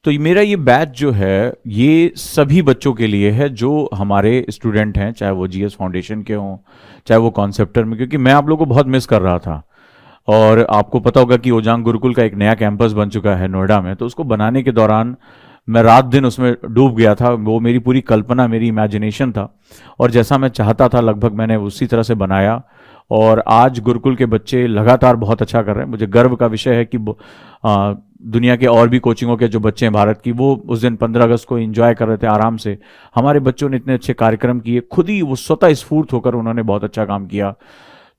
तो मेरा ये बैच जो है ये सभी बच्चों के लिए है जो हमारे स्टूडेंट हैं, चाहे वो जीएस फाउंडेशन के हों, चाहे वो कॉन्सेप्टर में, क्योंकि मैं आप लोगों को बहुत मिस कर रहा था। और आपको पता होगा कि ओजांग गुरुकुल का एक नया कैंपस बन चुका है नोएडा में, तो उसको बनाने के दौरान मैं रात दिन उसमें डूब गया था। वो मेरी पूरी कल्पना, मेरी इमेजिनेशन था, और जैसा मैं चाहता था लगभग मैंने उसी तरह से बनाया। और आज गुरुकुल के बच्चे लगातार बहुत अच्छा कर रहे हैं। मुझे गर्व का विषय है कि दुनिया के और भी कोचिंगों के जो बच्चे हैं भारत की, वो उस दिन 15 अगस्त को एंजॉय कर रहे थे आराम से। हमारे बच्चों ने इतने अच्छे कार्यक्रम किए, खुद ही वो स्वतः स्फूर्त होकर उन्होंने बहुत अच्छा काम किया।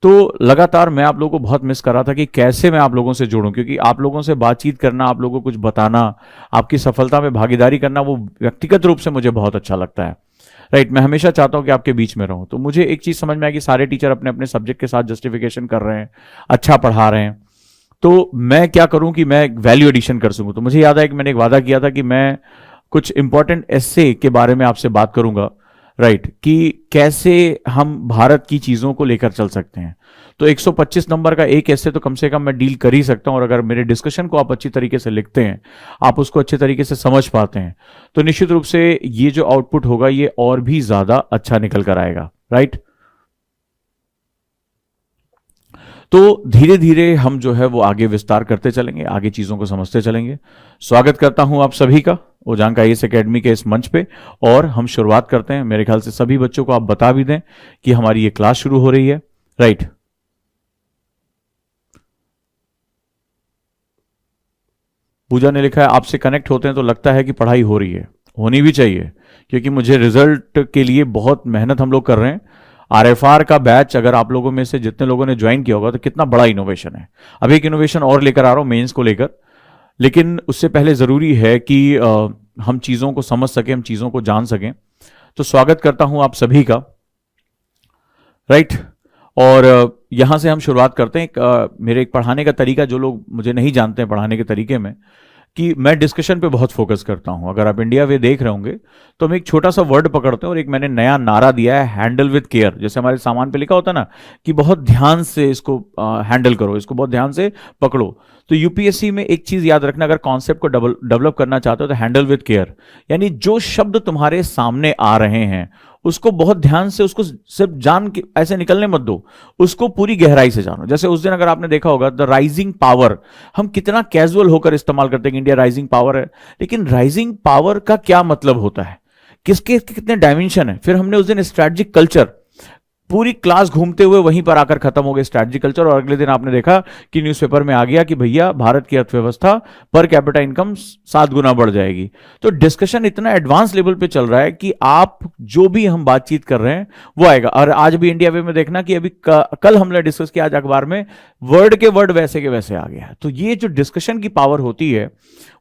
तो लगातार मैं आप लोगों को बहुत मिस कर रहा था कि कैसे मैं आप लोगों से जुड़ूं, क्योंकि आप लोगों से बातचीत करना, आप लोगों को कुछ बताना, आपकी सफलता में भागीदारी करना, वो व्यक्तिगत रूप से मुझे बहुत अच्छा लगता है। राइट, मैं हमेशा चाहता हूं कि आपके बीच में रहूं। तो मुझे एक चीज समझ में आया कि सारे टीचर अपने अपने सब्जेक्ट के साथ जस्टिफिकेशन कर रहे हैं, अच्छा पढ़ा रहे हैं। तो मैं क्या करूं कि मैं वैल्यू एडिशन कर सकूं। तो मुझे याद है कि मैंने एक वादा किया था कि मैं कुछ इंपॉर्टेंट एस्से के बारे में आपसे बात करूंगा। राइट, कि कैसे हम भारत की चीजों को लेकर चल सकते हैं। तो 125 नंबर का एक ऐसे तो कम से कम मैं डील कर ही सकता हूं। और अगर मेरे डिस्कशन को आप अच्छी तरीके से लिखते हैं, आप उसको अच्छे तरीके से समझ पाते हैं, तो निश्चित रूप से ये जो आउटपुट होगा ये और भी ज्यादा अच्छा निकल कर आएगा। राइट, तो धीरे धीरे हम जो है वो आगे विस्तार करते चलेंगे, आगे चीजों को समझते चलेंगे। स्वागत करता हूं आप सभी का ओजांग आईएएस एकेडमी के इस मंच पे, और हम शुरुआत करते हैं। मेरे ख्याल से सभी बच्चों को आप बता भी दें कि हमारी ये क्लास शुरू हो रही है। राइट, पूजा ने लिखा है आपसे कनेक्ट होते हैं तो लगता है कि पढ़ाई हो रही है, होनी भी चाहिए, क्योंकि मुझे रिजल्ट के लिए बहुत मेहनत हम लोग कर रहे हैं। आरएफआर का बैच अगर आप लोगों में से जितने लोगों ने ज्वाइन किया होगा तो कितना बड़ा इनोवेशन है। अब एक इनोवेशन और लेकर आ रहा हूं मेंस को लेकर, लेकिन उससे पहले जरूरी है कि हम चीजों को समझ सकें, हम चीजों को जान सकें। तो स्वागत करता हूं आप सभी का। राइट, और यहां से हम शुरुआत करते हैं। मेरे एक पढ़ाने का तरीका, जो लोग मुझे नहीं जानते हैं पढ़ाने के तरीके में, कि मैं डिस्कशन पे बहुत फोकस करता हूं। अगर आप इंडिया वे देख रहे होंगे तो हम एक छोटा सा वर्ड पकड़ते हैं और एक मैंने नया नारा दिया है, हैंडल विद केयर। जैसे हमारे सामान पे लिखा होता है ना कि बहुत ध्यान से इसको हैंडल करो, इसको बहुत ध्यान से पकड़ो। तो यूपीएससी में एक चीज याद रखना, अगर कॉन्सेप्ट को डेवलप करना चाहते हो तो हैंडल विद केयर, यानी जो शब्द तुम्हारे सामने आ रहे हैं उसको बहुत ध्यान से, उसको सिर्फ जान के ऐसे निकलने मत दो, उसको पूरी गहराई से जानो। जैसे उस दिन अगर आपने देखा होगा द राइजिंग पावर, हम कितना कैजुअल होकर इस्तेमाल करते हैं कि इंडिया राइजिंग पावर है, लेकिन राइजिंग पावर का क्या मतलब होता है, किसके कितने डायमेंशन है। फिर हमने उस दिन स्ट्रैटेजिक कल्चर, पूरी क्लास घूमते हुए वहीं पर आकर खत्म हो गया स्ट्रैटेजिक कल्चर, और अगले दिन आपने देखा कि न्यूज़पेपर में आ गया कि भैया भारत की अर्थव्यवस्था पर कैपिटा इनकम 7 गुना बढ़ जाएगी। तो डिस्कशन इतना एडवांस लेवल पे चल रहा है कि आप जो भी हम बातचीत कर रहे हैं वो आएगा। और आज भी इंडिया वे में देखना कि अभी कल हमने डिस्कस किया, आज अखबार में वर्ड के वर्ड वैसे के वैसे आ गया। तो ये जो डिस्कशन की पावर होती है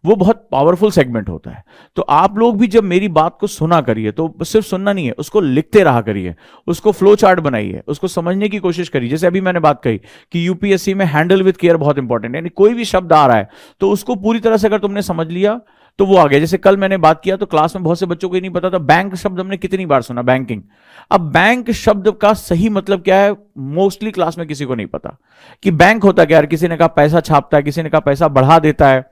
वो बहुत पावरफुल सेगमेंट होता है। तो आप लोग भी जब मेरी बात को सुना करिए, तो सिर्फ सुनना नहीं है, उसको लिखते रहा करिए, उसको फ्लो चार्ट बनाइए, उसको समझने की कोशिश करिए। जैसे अभी मैंने बात कही कि यूपीएससी में हैंडल विद केयर बहुत इंपॉर्टेंट है, यानी कोई भी शब्द आ रहा है तो उसको पूरी तरह से अगर तुमने समझ लिया तो वो आ गया। जैसे कल मैंने बात किया तो क्लास में बहुत से बच्चों को ही नहीं पता था, बैंक शब्द हमने कितनी बार सुना, बैंकिंग। अब बैंक शब्द का सही मतलब क्या है, मोस्टली क्लास में किसी को नहीं पता कि बैंक होता क्या है। किसी ने कहा पैसा छापता है, किसी ने कहा पैसा बढ़ा देता है,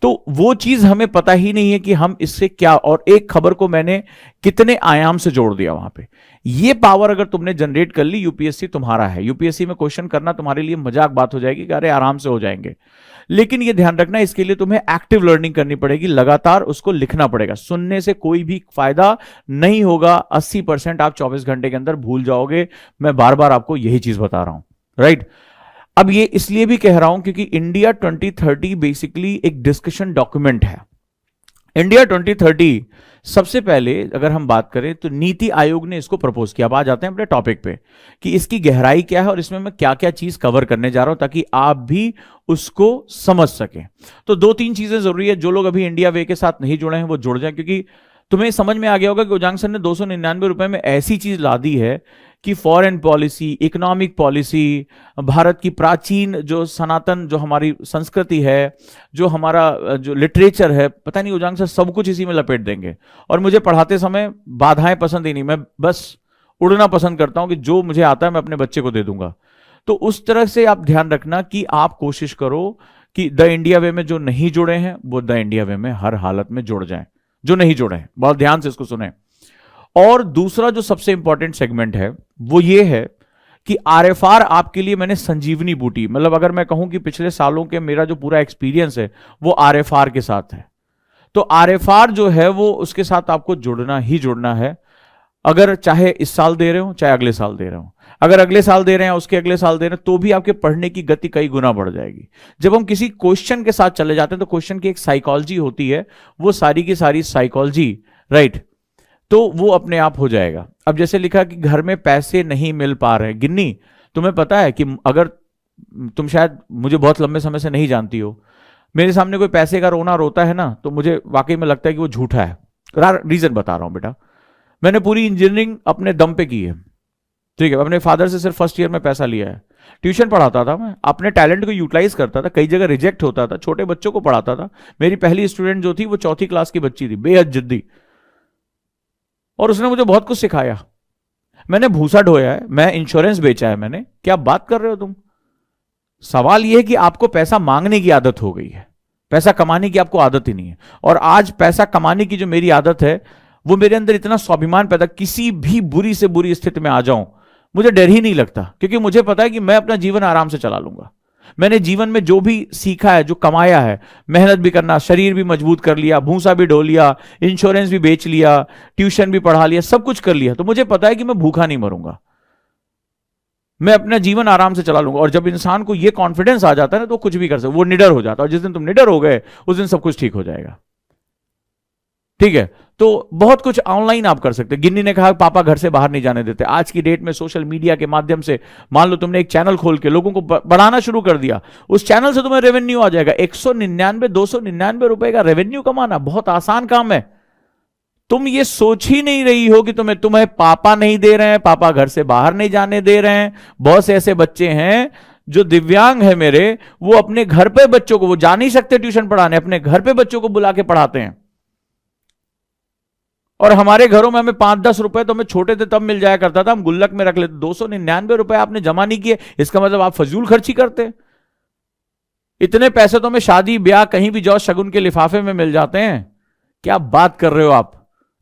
तो वो चीज हमें पता ही नहीं है कि हम इससे क्या, और एक खबर को मैंने कितने आयाम से जोड़ दिया वहां पे। ये पावर अगर तुमने जनरेट कर ली, यूपीएससी तुम्हारा है। यूपीएससी में क्वेश्चन करना तुम्हारे लिए मजाक बात हो जाएगी कि अरे आराम से हो जाएंगे, लेकिन ये ध्यान रखना इसके लिए तुम्हें एक्टिव लर्निंग करनी पड़ेगी, लगातार उसको लिखना पड़ेगा। सुनने से कोई भी फायदा नहीं होगा, 80% आप 24 घंटे के अंदर भूल जाओगे। मैं बार बार आपको यही चीज बता रहा हूं। राइट, अब ये इसलिए भी कह रहा हूं क्योंकि इंडिया 2030 बेसिकली एक डिस्कशन डॉक्यूमेंट है। इंडिया 2030 सबसे पहले अगर हम बात करें तो नीति आयोग ने इसको प्रपोज किया। अब आ जाते हैं अपने टॉपिक पे कि इसकी गहराई क्या है और इसमें मैं क्या क्या चीज कवर करने जा रहा हूं ताकि आप भी उसको समझ सकें। तो 2-3 चीजें जरूरी है। जो लोग अभी इंडिया वे के साथ नहीं जुड़े हैं वो जुड़ जाएं, क्योंकि तुम्हें समझ में आ गया होगा कि ओजांग सर ने 299 रुपए में ऐसी चीज ला दी है कि foreign policy, economic policy, Bharat की प्राचीन जो सनातन जो हमारी संस्कृति है, जो हमारा जो लिटरेचर है, पता नहीं ओजांग सर सब कुछ इसी में लपेट देंगे। और मुझे पढ़ाते समय बाधाएं पसंद ही नहीं, मैं बस उड़ना पसंद करता हूं कि जो मुझे आता है मैं अपने बच्चे को दे दूंगा। तो उस तरह से आप ध्यान रखना कि आप कोशिश करो कि द इंडिया वे में जो नहीं जुड़े हैं वो द इंडिया वे में हर हालत में जुड़ जाएं, जो नहीं जुड़े हैं। बहुत ध्यान से इसको सुने। और दूसरा जो सबसे इंपॉर्टेंट सेगमेंट है वो ये है कि आरएफआर आपके लिए मैंने संजीवनी बूटी, मतलब अगर मैं कहूं कि पिछले सालों के मेरा जो पूरा एक्सपीरियंस है वो आरएफआर के साथ है। तो आरएफआर जो है वो उसके साथ आपको जुड़ना ही जुड़ना है, अगर चाहे इस साल दे रहे हो चाहे अगले साल दे रहे हो। अगर अगले साल दे रहे हैं उसके अगले साल दे रहे हैं तो भी आपके पढ़ने की गति कई गुना बढ़ जाएगी। जब हम किसी क्वेश्चन के साथ चले जाते हैं तो क्वेश्चन की एक साइकोलॉजी होती है, वो सारी की सारी साइकोलॉजी, राइट, तो वो अपने आप हो जाएगा। अब जैसे लिखा कि घर में पैसे नहीं मिल पा रहे, गिन्नी तुम्हें पता है कि अगर तुम शायद मुझे बहुत लंबे समय से नहीं जानती हो, मेरे सामने कोई पैसे का रोना रोता है ना तो मुझे वाकई में लगता है कि वो झूठा है। रीजन बता रहा हूं बेटा, मैंने पूरी इंजीनियरिंग अपने दम पे की है, ठीक है, अपने फादर से सिर्फ फर्स्ट ईयर में पैसा लिया है। ट्यूशन पढ़ाता था मैं, अपने टैलेंट को यूटिलाइज करता था, कई जगह रिजेक्ट होता था, छोटे बच्चों को पढ़ाता था। मेरी पहली स्टूडेंट जो थी वो 4th क्लास की बच्ची थी, बेहद जिद्दी, और उसने मुझे बहुत कुछ सिखाया। मैंने भूसा ढोया है, मैं इंश्योरेंस बेचा है मैंने। क्या बात कर रहे हो तुम? सवाल यह है कि आपको पैसा मांगने की आदत हो गई है, पैसा कमाने की आपको आदत ही नहीं है। और आज पैसा कमाने की जो मेरी आदत है वो मेरे अंदर इतना स्वाभिमान पैदा, किसी भी बुरी से बुरी स्थिति में आ जाऊं मुझे डर ही नहीं लगता, क्योंकि मुझे पता है कि मैं अपना जीवन आराम से चला लूंगा। मैंने जीवन में जो भी सीखा है, जो कमाया है, मेहनत भी करना, शरीर भी मजबूत कर लिया, भूसा भी ढो लिया, इंश्योरेंस भी बेच लिया, ट्यूशन भी पढ़ा लिया, सब कुछ कर लिया, तो मुझे पता है कि मैं भूखा नहीं मरूंगा, मैं अपना जीवन आराम से चला लूंगा। और जब इंसान को यह कॉन्फिडेंस आ जाता है ना तो कुछ भी कर सकता, वो निडर हो जाता है। और जिस दिन तुम निडर हो गए उस दिन सब कुछ ठीक हो जाएगा, ठीक है। तो बहुत कुछ ऑनलाइन आप कर सकते हैं। गिन्नी ने कहा पापा घर से बाहर नहीं जाने देते। आज की डेट में सोशल मीडिया के माध्यम से मान लो तुमने एक चैनल खोल के लोगों को बढ़ाना शुरू कर दिया, उस चैनल से तुम्हें रेवेन्यू आ जाएगा। 199 299 रुपए का रेवेन्यू कमाना बहुत आसान काम है। तुम ये सोच ही नहीं रही हो कि तुम्हें पापा नहीं दे रहे हैं, पापा घर से बाहर नहीं जाने दे रहे हैं। बहुत से ऐसे बच्चे हैं जो दिव्यांग है मेरे, वो अपने घर पे बच्चों को, वो जा नहीं सकते ट्यूशन पढ़ाने, अपने घर पे बच्चों को बुला के पढ़ाते हैं। और हमारे घरों में हमें 5-10 रुपए तो हमें छोटे थे तब मिल जाया करता था, हम गुल्लक में रख लेते। 299 रुपए आपने जमा नहीं किए, इसका मतलब आप फजूल खर्ची करते। इतने पैसे तो हमें शादी ब्याह कहीं भी जाओ शगुन के लिफाफे में मिल जाते हैं। क्या बात कर रहे हो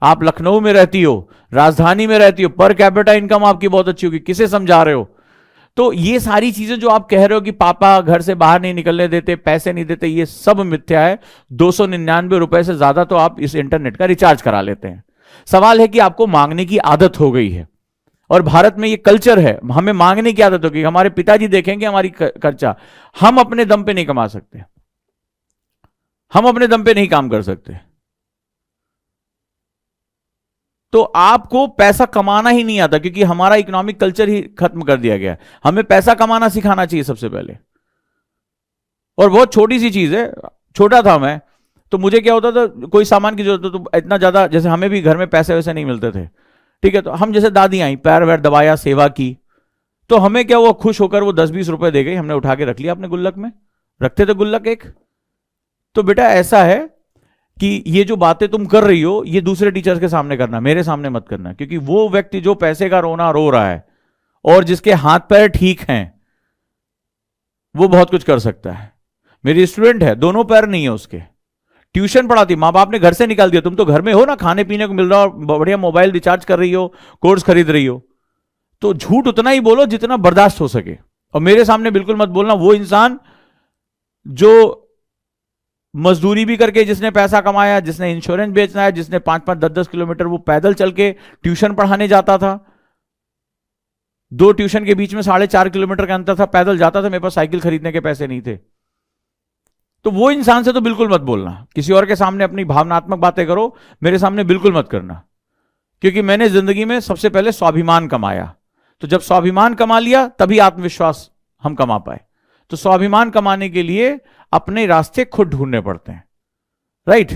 आप लखनऊ में रहती हो, राजधानी में रहती हो, पर कैपिटा इनकम आपकी बहुत अच्छी होगी, किसे समझा रहे हो? तो ये सारी चीजें जो आप कह रहे हो कि पापा घर से बाहर नहीं निकलने देते, पैसे नहीं देते, ये सब मिथ्या है। 299 रुपए से ज्यादा तो आप इस इंटरनेट का रिचार्ज करा लेते हैं। सवाल है कि आपको मांगने की आदत हो गई है, और भारत में ये कल्चर है, हमें मांगने की आदत हो गई। हमारे पिताजी देखेंगे हमारी खर्चा, हम अपने दम पे नहीं कमा सकते, हम अपने दम पे नहीं काम कर सकते। तो आपको पैसा कमाना ही नहीं आता, क्योंकि हमारा इकोनॉमिक कल्चर ही खत्म कर दिया गया। हमें पैसा कमाना सिखाना चाहिए सबसे पहले। और बहुत छोटी सी चीज है, छोटा था मैं तो मुझे क्या होता था, कोई सामान की जरूरत हो तो इतना ज्यादा, जैसे हमें भी घर में पैसे वैसे नहीं मिलते थे, ठीक है, तो हम जैसे दादी आई, पैर वैर दबाया, सेवा की, तो हमें क्या हुआ, खुश होकर वो 10-20 रुपए दे गई, हमने उठा के रख लिया अपने गुल्लक में, रखते थे गुल्लक एक। तो बेटा ऐसा है कि ये जो बातें तुम कर रही हो ये दूसरे टीचर्स के सामने करना, मेरे सामने मत करना, क्योंकि वो व्यक्ति जो पैसे का रोना रो रहा है और जिसके हाथ पैर ठीक हैं वो बहुत कुछ कर सकता है। मेरी स्टूडेंट है, दोनों पैर नहीं है उसके, ट्यूशन पढ़ाती, मां बाप ने घर से निकाल दिया, तुम तो घर में हो ना, खाने पीने को मिल रहा हो, बढ़िया मोबाइल रिचार्ज कर रही हो, कोर्स खरीद रही हो, तो झूठ उतना ही बोलो जितना बर्दाश्त हो सके। और मेरे सामने बिल्कुल मत बोलना वो इंसान जो मजदूरी भी करके जिसने पैसा कमाया, जिसने इंश्योरेंस बेचना है, जिसने 5-5 10-10 किलोमीटर वो पैदल चल के ट्यूशन पढ़ाने जाता था, 2 ट्यूशन के बीच में 4.5 किलोमीटर का अंतर था, पैदल जाता था, मेरे पास साइकिल खरीदने के पैसे नहीं थे। तो वो इंसान से तो बिल्कुल मत बोलना। किसी और के सामने अपनी भावनात्मक बातें करो, मेरे सामने बिल्कुल मत करना, क्योंकि मैंने जिंदगी में सबसे पहले स्वाभिमान कमाया। तो जब स्वाभिमान कमा लिया तभी आत्मविश्वास हम कमा पाए। तो स्वाभिमान कमाने के लिए अपने रास्ते खुद ढूंढने पड़ते हैं, राइट।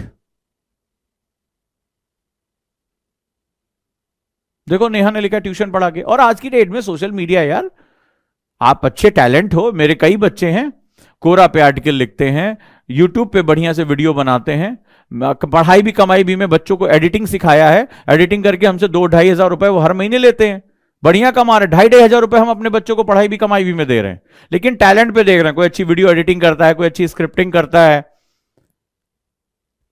देखो नेहा ने लिखा ट्यूशन पढ़ा के, और आज की डेट में सोशल मीडिया, यार आप अच्छे टैलेंट हो, मेरे कई बच्चे हैं कोरा पे आर्टिकल लिखते हैं, यूट्यूब पे बढ़िया से वीडियो बनाते हैं, पढ़ाई भी कमाई भी में बच्चों को एडिटिंग सिखाया है, एडिटिंग करके हमसे 2-2.5 हज़ार रुपए वो हर महीने लेते हैं। बढ़िया कमा रहे, 2,500 रुपए हम अपने बच्चों को पढ़ाई भी कमाई भी में दे रहे हैं, लेकिन टैलेंट पे देख रहे हैं। कोई अच्छी वीडियो एडिटिंग करता है, कोई अच्छी स्क्रिप्टिंग करता है,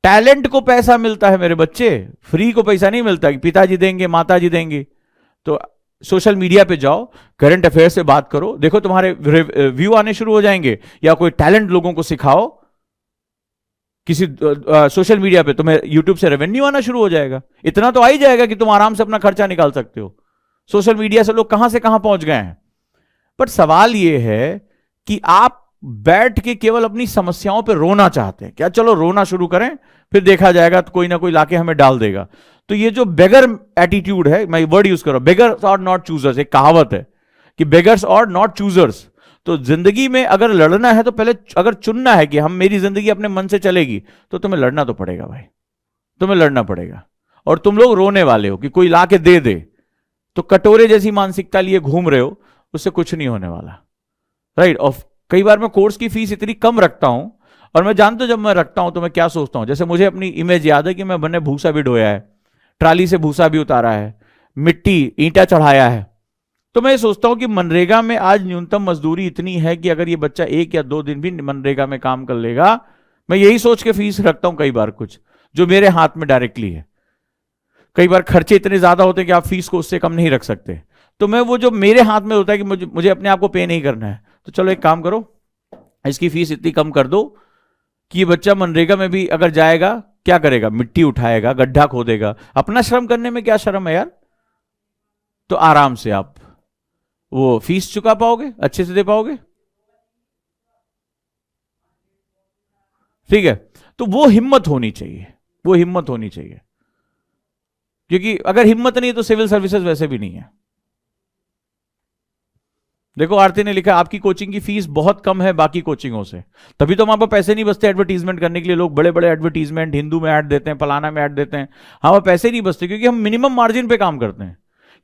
टैलेंट को पैसा मिलता है मेरे बच्चे, फ्री को पैसा नहीं मिलता कि पिताजी देंगे माताजी देंगे। तो सोशल मीडिया पे जाओ, करंट अफेयर से बात करो, देखो तुम्हारे व्यू आने शुरू हो जाएंगे, या कोई टैलेंट लोगों को सिखाओ किसी सोशल मीडिया पे, तुम्हें यूट्यूब से रेवेन्यू आना शुरू हो जाएगा। इतना तो आ ही जाएगा कि तुम आराम से अपना खर्चा निकाल सकते हो। सोशल मीडिया से लोग कहां से कहां पहुंच गए हैं। पर सवाल यह है कि आप बैठ के केवल अपनी समस्याओं पे रोना चाहते हैं क्या? चलो रोना शुरू करें, फिर देखा जाएगा, तो कोई ना कोई लाके हमें डाल देगा। तो ये जो बेगर एटीट्यूड है, मैं वर्ड यूज कर रहा हूं, बेगर्स और नॉट चूजर्स, एक कहावत है कि बेगर्स और नॉट चूजर्स। तो जिंदगी में अगर लड़ना है तो पहले अगर चुनना है कि हम मेरी जिंदगी अपने मन से चलेगी, तो तुम्हें लड़ना तो पड़ेगा भाई, तुम्हें लड़ना पड़ेगा। और तुम लोग रोने वाले हो कि कोई लाके दे दे, तो कटोरे जैसी मानसिकता लिए घूम रहे हो, उससे कुछ नहीं होने वाला, राइट। और कई बार मैं कोर्स की फीस इतनी कम रखता हूं, और मैं जानता हूं जब मैं रखता हूं तो मैं क्या सोचता हूं। जैसे मुझे अपनी इमेज याद है कि मैं मैंने भूसा भी ढोया है, ट्राली से भूसा भी उतारा है, मिट्टी ईंटा चढ़ाया है। तो मैं ये सोचता हूं कि मनरेगा में आज न्यूनतम मजदूरी इतनी है कि अगर ये बच्चा 1 या 2 दिन भी मनरेगा में काम कर लेगा, मैं यही सोच के फीस रखता हूं कई बार, कुछ जो मेरे हाथ में डायरेक्टली है। कई बार खर्चे इतने ज्यादा होते हैं कि आप फीस को उससे कम नहीं रख सकते। तो मैं वो जो मेरे हाथ में होता है कि मुझे अपने आप को पे नहीं करना है, तो चलो एक काम करो, इसकी फीस इतनी कम कर दो कि ये बच्चा मनरेगा में भी अगर जाएगा, क्या करेगा, मिट्टी उठाएगा, गड्ढा खोदेगा। अपना श्रम करने में क्या शर्म है यार। तो आराम से आप वो फीस चुका पाओगे, अच्छे से दे पाओगे, ठीक है। तो वो हिम्मत होनी चाहिए, वो हिम्मत होनी चाहिए, क्योंकि अगर हिम्मत नहीं है तो सिविल सर्विसेज वैसे भी नहीं है। देखो आरती ने लिखा आपकी कोचिंग की फीस बहुत कम है बाकी कोचिंगों से, तभी तो हमारे पास पैसे नहीं बचते एडवर्टीजमेंट करने के लिए। लोग बड़े बड़े एडवर्टीजमेंट हिंदू में ऐड देते हैं, फलाना में ऐड देते हैं, हमारे पैसे नहीं बचते, क्योंकि हम मिनिमम मार्जिन पे काम करते हैं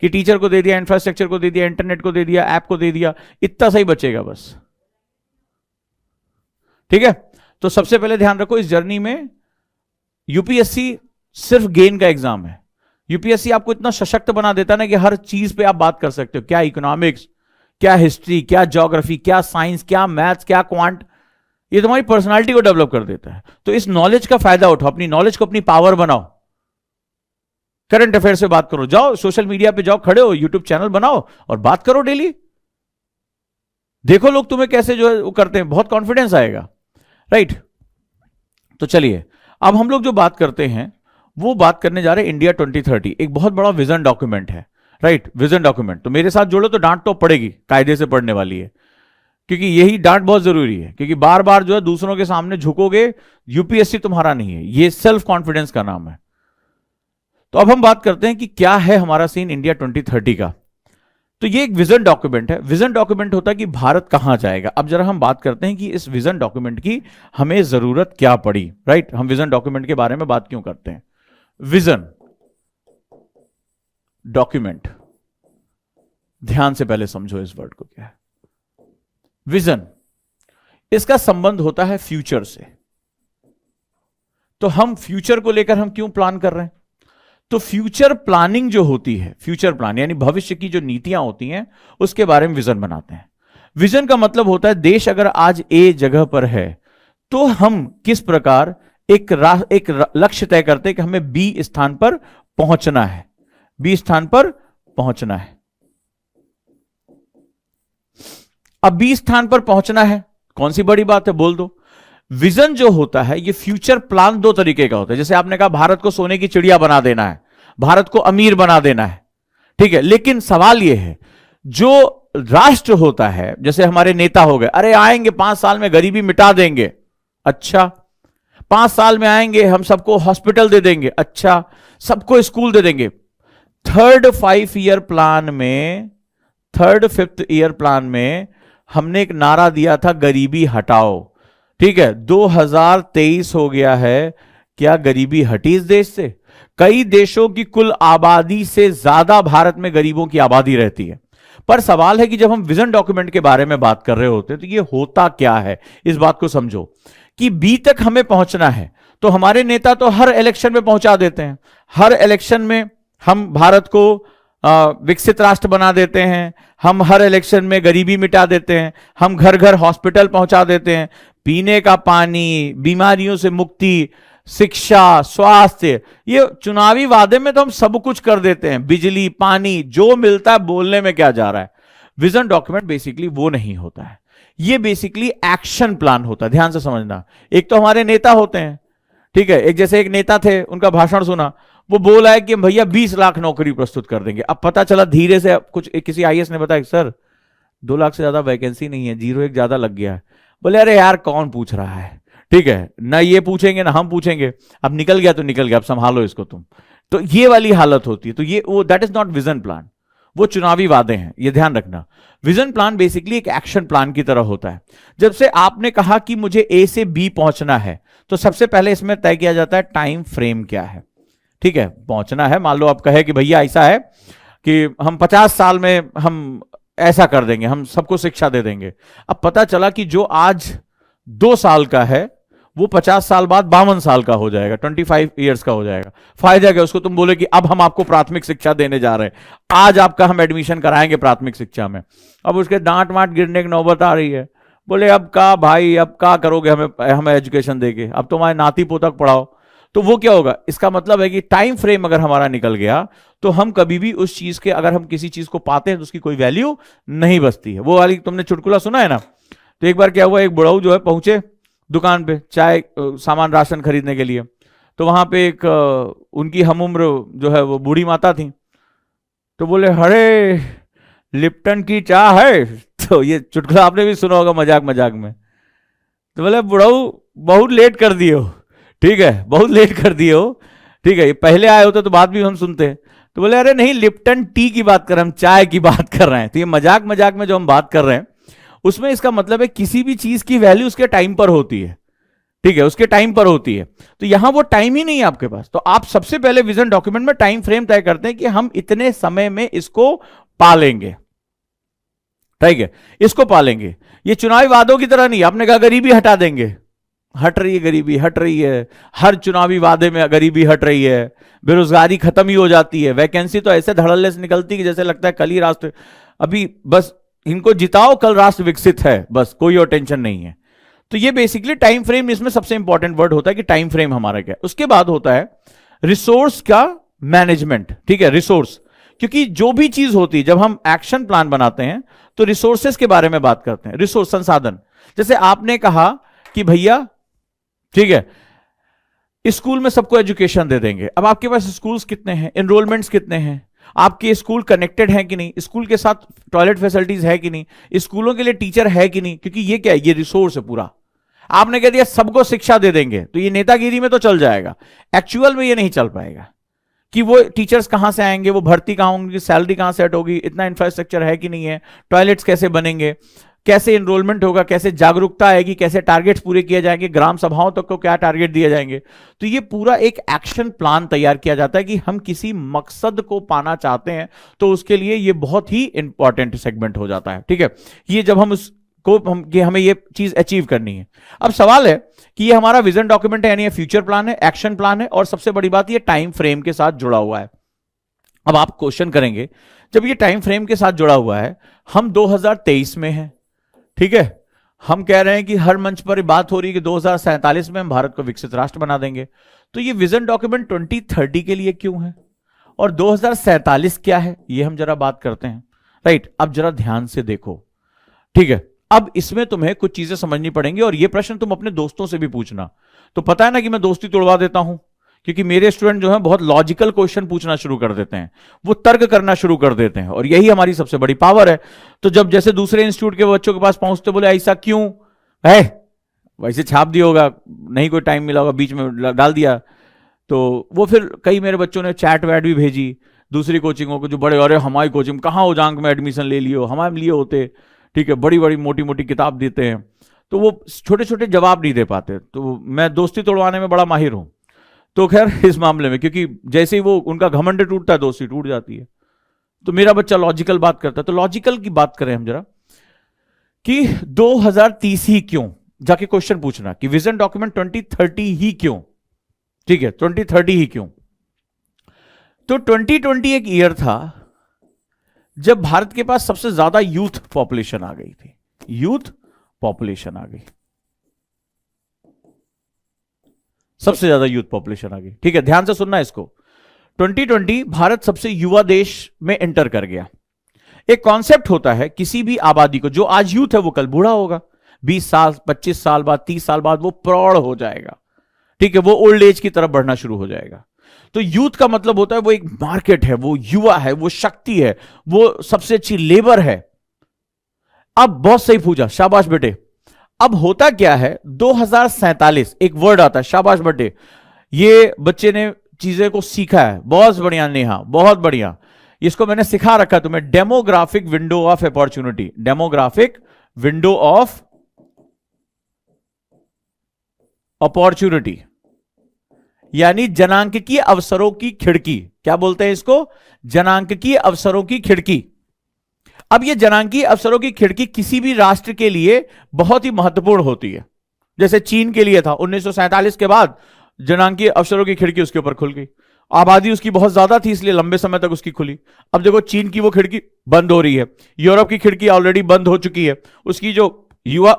कि टीचर को दे दिया, इंफ्रास्ट्रक्चर को दे दिया, इंटरनेट को दे दिया, ऐप को दे दिया, इतना सही बचेगा बस, ठीक है। तो सबसे पहले ध्यान रखो इस जर्नी में यूपीएससी सिर्फ गेन का एग्जाम है। यूपीएससी आपको इतना सशक्त बना देता है ना कि हर चीज पे आप बात कर सकते हो, क्या इकोनॉमिक्स, क्या हिस्ट्री, क्या ज्योग्राफी, क्या साइंस, क्या मैथ्स, क्या क्वांट, ये तुम्हारी पर्सनालिटी को डेवलप कर देता है। तो इस नॉलेज का फायदा उठाओ, अपनी नॉलेज को अपनी पावर बनाओ। करंट अफेयर से बात करो, जाओ सोशल मीडिया पे जाओ, खड़े हो, यूट्यूब चैनल बनाओ और बात करो डेली। देखो लोग तुम्हें कैसे जो है वो करते हैं, बहुत कॉन्फिडेंस आएगा, राइट। तो चलिए अब हम लोग जो बात करते हैं वो बात करने जा रहे हैं इंडिया 2030, एक बहुत बड़ा विजन डॉक्यूमेंट है, राइट। विजन डॉक्यूमेंट तो मेरे साथ जोड़ो तो डांट तो पड़ेगी, कायदे से पढ़ने वाली है, क्योंकि यही डांट बहुत जरूरी है, क्योंकि बार बार जो है दूसरों के सामने झुकोगे, यूपीएससी तुम्हारा नहीं है, ये सेल्फ कॉन्फिडेंस का नाम है। तो अब हम बात करते हैं कि क्या है हमारा सीन इंडिया 2030 का। तो ये एक विजन डॉक्यूमेंट है। विजन डॉक्यूमेंट होता है कि भारत कहां जाएगा। अब जरा हम बात करते हैं कि इस विजन डॉक्यूमेंट की हमें जरूरत क्या पड़ी, राइट। हम विजन डॉक्यूमेंट के बारे में बात क्यों करते हैं। विजन डॉक्यूमेंट, ध्यान से पहले समझो इस वर्ड को क्या है। विजन, इसका संबंध होता है फ्यूचर से। तो हम फ्यूचर को लेकर हम क्यों प्लान कर रहे हैं। तो फ्यूचर प्लानिंग जो होती है, फ्यूचर प्लान यानी भविष्य की जो नीतियां होती हैं, उसके बारे में विजन बनाते हैं। विजन का मतलब होता है देश अगर आज ए जगह पर है तो हम किस प्रकार एक लक्ष्य तय करते हैं कि हमें बी स्थान पर पहुंचना है, बी स्थान पर पहुंचना है। अब बी स्थान पर पहुंचना है, कौन सी बड़ी बात है, बोल दो। विजन जो होता है ये फ्यूचर प्लान दो तरीके का होता है। जैसे आपने कहा भारत को सोने की चिड़िया बना देना है, भारत को अमीर बना देना है, ठीक है। लेकिन सवाल यह है जो राष्ट्र होता है, जैसे हमारे नेता हो गए, अरे आएंगे 5 साल में गरीबी मिटा देंगे, अच्छा। 5 साल में आएंगे हम सबको हॉस्पिटल दे देंगे, अच्छा। सबको स्कूल दे देंगे। थर्ड 5 ईयर प्लान में, थर्ड 5th ईयर प्लान में हमने एक नारा दिया था गरीबी हटाओ, ठीक है। 2023 हो गया है, क्या गरीबी हटी इस देश से। कई देशों की कुल आबादी से ज्यादा भारत में गरीबों की आबादी रहती है। पर सवाल है कि जब हम विजन डॉक्यूमेंट के बारे में बात कर रहे होते हैं तो ये होता क्या है, इस बात को समझो कि बी तक हमें पहुंचना है। तो हमारे नेता तो हर इलेक्शन में पहुंचा देते हैं, हर इलेक्शन में हम भारत को विकसित राष्ट्र बना देते हैं, हम हर इलेक्शन में गरीबी मिटा देते हैं, हम घर घर हॉस्पिटल पहुंचा देते हैं, पीने का पानी, बीमारियों से मुक्ति, शिक्षा, स्वास्थ्य, ये चुनावी वादे में तो हम सब कुछ कर देते हैं, बिजली, पानी, जो मिलता है, बोलने में क्या जा रहा है। विजन डॉक्यूमेंट बेसिकली वो नहीं होता है, ये बेसिकली एक्शन प्लान होता है। ध्यान से समझना, एक तो हमारे नेता होते हैं, ठीक है, एक जैसे एक नेता थे, उनका भाषण सुना, वो बोला है कि भैया 20 लाख नौकरी प्रस्तुत कर देंगे। अब पता चला धीरे से, कुछ किसी आईएएस ने बताया सर 2 लाख से ज्यादा वैकेंसी नहीं है, 0 एक ज्यादा लग गया है। बोले अरे यार कौन पूछ रहा है, ठीक है, ना ये पूछेंगे ना हम पूछेंगे, अब निकल गया तो निकल गया, अब संभालो इसको तुम। तो ये वाली हालत होती है। तो ये वो that is not vision plan, वो चुनावी वादे हैं, ये ध्यान रखना। विजन प्लान बेसिकली एक एक्शन प्लान की तरह होता है। जब से आपने कहा कि मुझे ए से बी पहुंचना है, तो सबसे पहले इसमें तय किया जाता है टाइम फ्रेम क्या है, ठीक है। पहुंचना है, मान लो आप कहे कि भैया ऐसा है कि हम 50 साल में हम ऐसा कर देंगे, हम सबको शिक्षा दे देंगे। अब पता चला कि जो आज 2 साल का है वो 50 साल बाद 52 साल का हो जाएगा, 25 ईयर्स का हो जाएगा। फायदा क्या उसको, तुम बोले कि अब हम आपको प्राथमिक शिक्षा देने जा रहे हैं, आज आपका हम एडमिशन कराएंगे प्राथमिक शिक्षा में। अब उसके डांट माट गिरने की नौबत आ रही है, बोले अब का भाई, अब का करोगे हमें एजुकेशन देके, अब तुम्हारे नाती पोतक पढ़ाओ। तो वो क्या होगा, इसका मतलब है कि टाइम फ्रेम अगर हमारा निकल गया तो हम कभी भी उस चीज के, अगर हम किसी चीज को पाते हैं तो उसकी कोई वैल्यू नहीं बचती है। वो वाली तुमने चुटकुला सुना है ना। तो एक बार क्या हुआ, एक बुढ़ाऊ जो है पहुंचे दुकान पे चाय सामान राशन खरीदने के लिए, तो वहां पे एक उनकी हम उम्र जो है वो बूढ़ी माता थी। तो बोले अरे लिप्टन की चाय है। तो ये चुटकुला आपने भी सुना होगा मजाक मजाक में। तो बोले बुढ़ाऊ बहुत लेट कर दिए हो, ठीक है, बहुत लेट कर दिए हो, ठीक है, ये पहले आए होते तो बात भी हम सुनते। तो बोले अरे नहीं, लिप्टन टी की बात कर रहे हैं, हम चाय की बात कर रहे हैं। तो ये मजाक मजाक में जो हम बात कर रहे हैं उसमें इसका मतलब है किसी भी चीज की वैल्यू उसके टाइम पर होती है, ठीक है, उसके टाइम पर होती है। तो यहां वो टाइम ही नहीं है आपके पास, तो आप सबसे पहले विजन डॉक्यूमेंट में टाइम फ्रेम तय करते हैं कि हम इतने समय में इसको पालेंगे, ठीक है, इसको पालेंगे। ये चुनावी वादों की तरह नहीं, आपने कहा गरीबी हटा देंगे, हट रही है, गरीबी हट रही है, हर चुनावी वादे में गरीबी हट रही है, बेरोजगारी खत्म ही हो जाती है, वैकेंसी तो ऐसे धड़ल्ले से निकलती है कि जैसे लगता है कल ही राष्ट्र, अभी बस इनको जिताओ कल राष्ट्र विकसित है, बस कोई और टेंशन नहीं है। तो ये बेसिकली टाइम फ्रेम, इसमें सबसे इंपॉर्टेंट वर्ड होता है कि टाइम फ्रेम हमारा क्या है। उसके बाद होता है रिसोर्स का मैनेजमेंट, ठीक है, रिसोर्स, क्योंकि जो भी चीज होती है जब हम एक्शन प्लान बनाते हैं तो रिसोर्सेस के बारे में बात करते हैं, रिसोर्स, संसाधन। जैसे आपने कहा कि भैया ठीक है स्कूल में सबको एजुकेशन दे देंगे, अब आपके पास स्कूल्स कितने हैं, एनरोलमेंट्स कितने हैं, आपके स्कूल कनेक्टेड है कि नहीं, स्कूल के साथ टॉयलेट फैसिलिटीज है कि नहीं, स्कूलों के लिए टीचर है कि नहीं, क्योंकि ये क्या है, ये रिसोर्स है पूरा। आपने कह दिया सबको शिक्षा दे देंगे तो ये नेतागिरी में तो चल जाएगा, एक्चुअल में ये नहीं चल पाएगा कि वो टीचर्स कहां से आएंगे, वो भर्ती कहां होंगी, सैलरी कहां सेट होगी, इतना इंफ्रास्ट्रक्चर है कि नहीं है, टॉयलेट्स कैसे बनेंगे, कैसे एनरोलमेंट होगा, कैसे जागरूकता आएगी, कैसे टारगेट्स पूरे किए जाएंगे, ग्राम सभाओं तक को क्या टारगेट दिए जाएंगे। तो ये पूरा एक एक्शन प्लान तैयार किया जाता है कि हम किसी मकसद को पाना चाहते हैं तो उसके लिए ये बहुत ही इंपॉर्टेंट सेगमेंट हो जाता है, ठीक है। ये जब हम उसको कि हमें ये चीज अचीव करनी है। अब सवाल है कि ये हमारा विजन डॉक्यूमेंट है, यानी फ्यूचर प्लान है, एक्शन प्लान है, और सबसे बड़ी बात ये टाइम फ्रेम के साथ जुड़ा हुआ है। अब आप क्वेश्चन करेंगे, जब ये टाइम फ्रेम के साथ जुड़ा हुआ है, हम 2023 में हैं, ठीक है, हम कह रहे हैं कि हर मंच पर बात हो रही है कि 2047 में हम भारत को विकसित राष्ट्र बना देंगे, तो ये विजन डॉक्यूमेंट 2030 के लिए क्यों है और 2047 क्या है, ये हम जरा बात करते हैं, राइट। अब जरा ध्यान से देखो, ठीक है, अब इसमें तुम्हें कुछ चीजें समझनी पड़ेंगी और ये प्रश्न तुम अपने दोस्तों से भी पूछना। तो पता है ना कि मैं दोस्ती तोड़वा देता हूं, क्योंकि मेरे स्टूडेंट जो हैं बहुत लॉजिकल क्वेश्चन पूछना शुरू कर देते हैं, वो तर्क करना शुरू कर देते हैं, और यही हमारी सबसे बड़ी पावर है। तो जब जैसे दूसरे इंस्टीट्यूट के बच्चों के पास पहुंचते, बोले ऐसा क्यों है, वैसे छाप दिया होगा, नहीं कोई टाइम मिला होगा, बीच में डाल दिया, तो वो फिर कई मेरे बच्चों ने चैट वैट भी भेजी दूसरी कोचिंगों को, जो बड़े, अरे हमारी कोचिंग कहाँ हो जांग में एडमिशन ले लियो, हमारे लिए होते, ठीक है, बड़ी बड़ी मोटी मोटी किताब देते हैं, तो वो छोटे छोटे जवाब नहीं दे पाते। तो मैं दोस्ती तोड़वाने में बड़ा माहिर हूं। तो खैर इस मामले में, क्योंकि जैसे ही वो उनका घमंड टूटता है दोस्ती टूट जाती है। तो मेरा बच्चा लॉजिकल बात करता है, तो लॉजिकल की बात करें हम जरा कि 2030 ही क्यों, जाके क्वेश्चन पूछना कि विजन डॉक्यूमेंट 2030 ही क्यों, ठीक है, 2030 ही क्यों। तो 2020 एक ईयर था जब भारत के पास सबसे ज्यादा यूथ पॉपुलेशन आ गई थी, यूथ पॉपुलेशन आ गई, सबसे ज्यादा यूथ पॉपुलेशन आ गई। ठीक है, ध्यान से सुनना इसको। 2020 भारत सबसे युवा देश में एंटर कर गया। एक कॉन्सेप्ट होता है किसी भी आबादी को, जो आज यूथ है वो कल बूढ़ा होगा, 20 साल 25 साल बाद 30 साल बाद वो प्रौढ़ हो जाएगा। ठीक है, वो ओल्ड एज की तरफ बढ़ना शुरू हो जाएगा। तो यूथ का मतलब होता है वो एक मार्केट है, वो युवा है, वो शक्ति है, वो सबसे अच्छी लेबर है। अब बहुत सही पूछा, शाबाश बेटे। अब होता क्या है, 2047 एक वर्ड आता है, शाबाश बेटे, ये बच्चे ने चीजें को सीखा है, बहुत बढ़िया नेहा, बहुत बढ़िया। इसको मैंने सिखा रखा तुम्हें, demographic window of opportunity, demographic window of opportunity, यानी जनांकीय अवसरों की खिड़की। क्या बोलते हैं इसको? जनांकीय अवसरों की खिड़की। अब यह जनांकीय अवसरों की खिड़की किसी भी राष्ट्र के लिए बहुत ही महत्वपूर्ण होती है। जैसे चीन के लिए था, 1947 के बाद जनांकीय अवसरों की खिड़की उसके ऊपर खुल गई। आबादी उसकी बहुत ज्यादा थी, इसलिए लंबे समय तक उसकी खुली। अब देखो चीन की वो खिड़की बंद हो रही है, यूरोप की खिड़की ऑलरेडी बंद हो चुकी है, उसकी जो युवा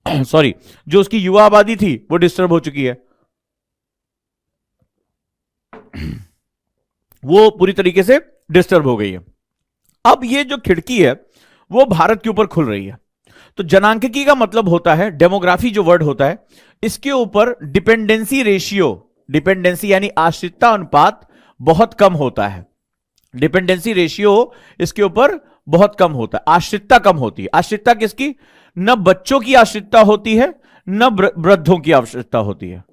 सॉरी जो उसकी युवा आबादी थी वो डिस्टर्ब हो चुकी है, वो पूरी तरीके से डिस्टर्ब हो गई है। अब ये जो खिड़की है वो भारत के ऊपर खुल रही है। तो जनांकिकी का मतलब होता है, डेमोग्राफी जो वर्ड होता है, इसके ऊपर डिपेंडेंसी रेशियो, डिपेंडेंसी यानी आश्रितता अनुपात बहुत कम होता है। डिपेंडेंसी रेशियो इसके ऊपर बहुत कम होता है, आश्रितता कम होती है। आश्रितता किसकी? न बच्चों की आश्रितता होती है, न वृद्धों की आश्रितता होती है।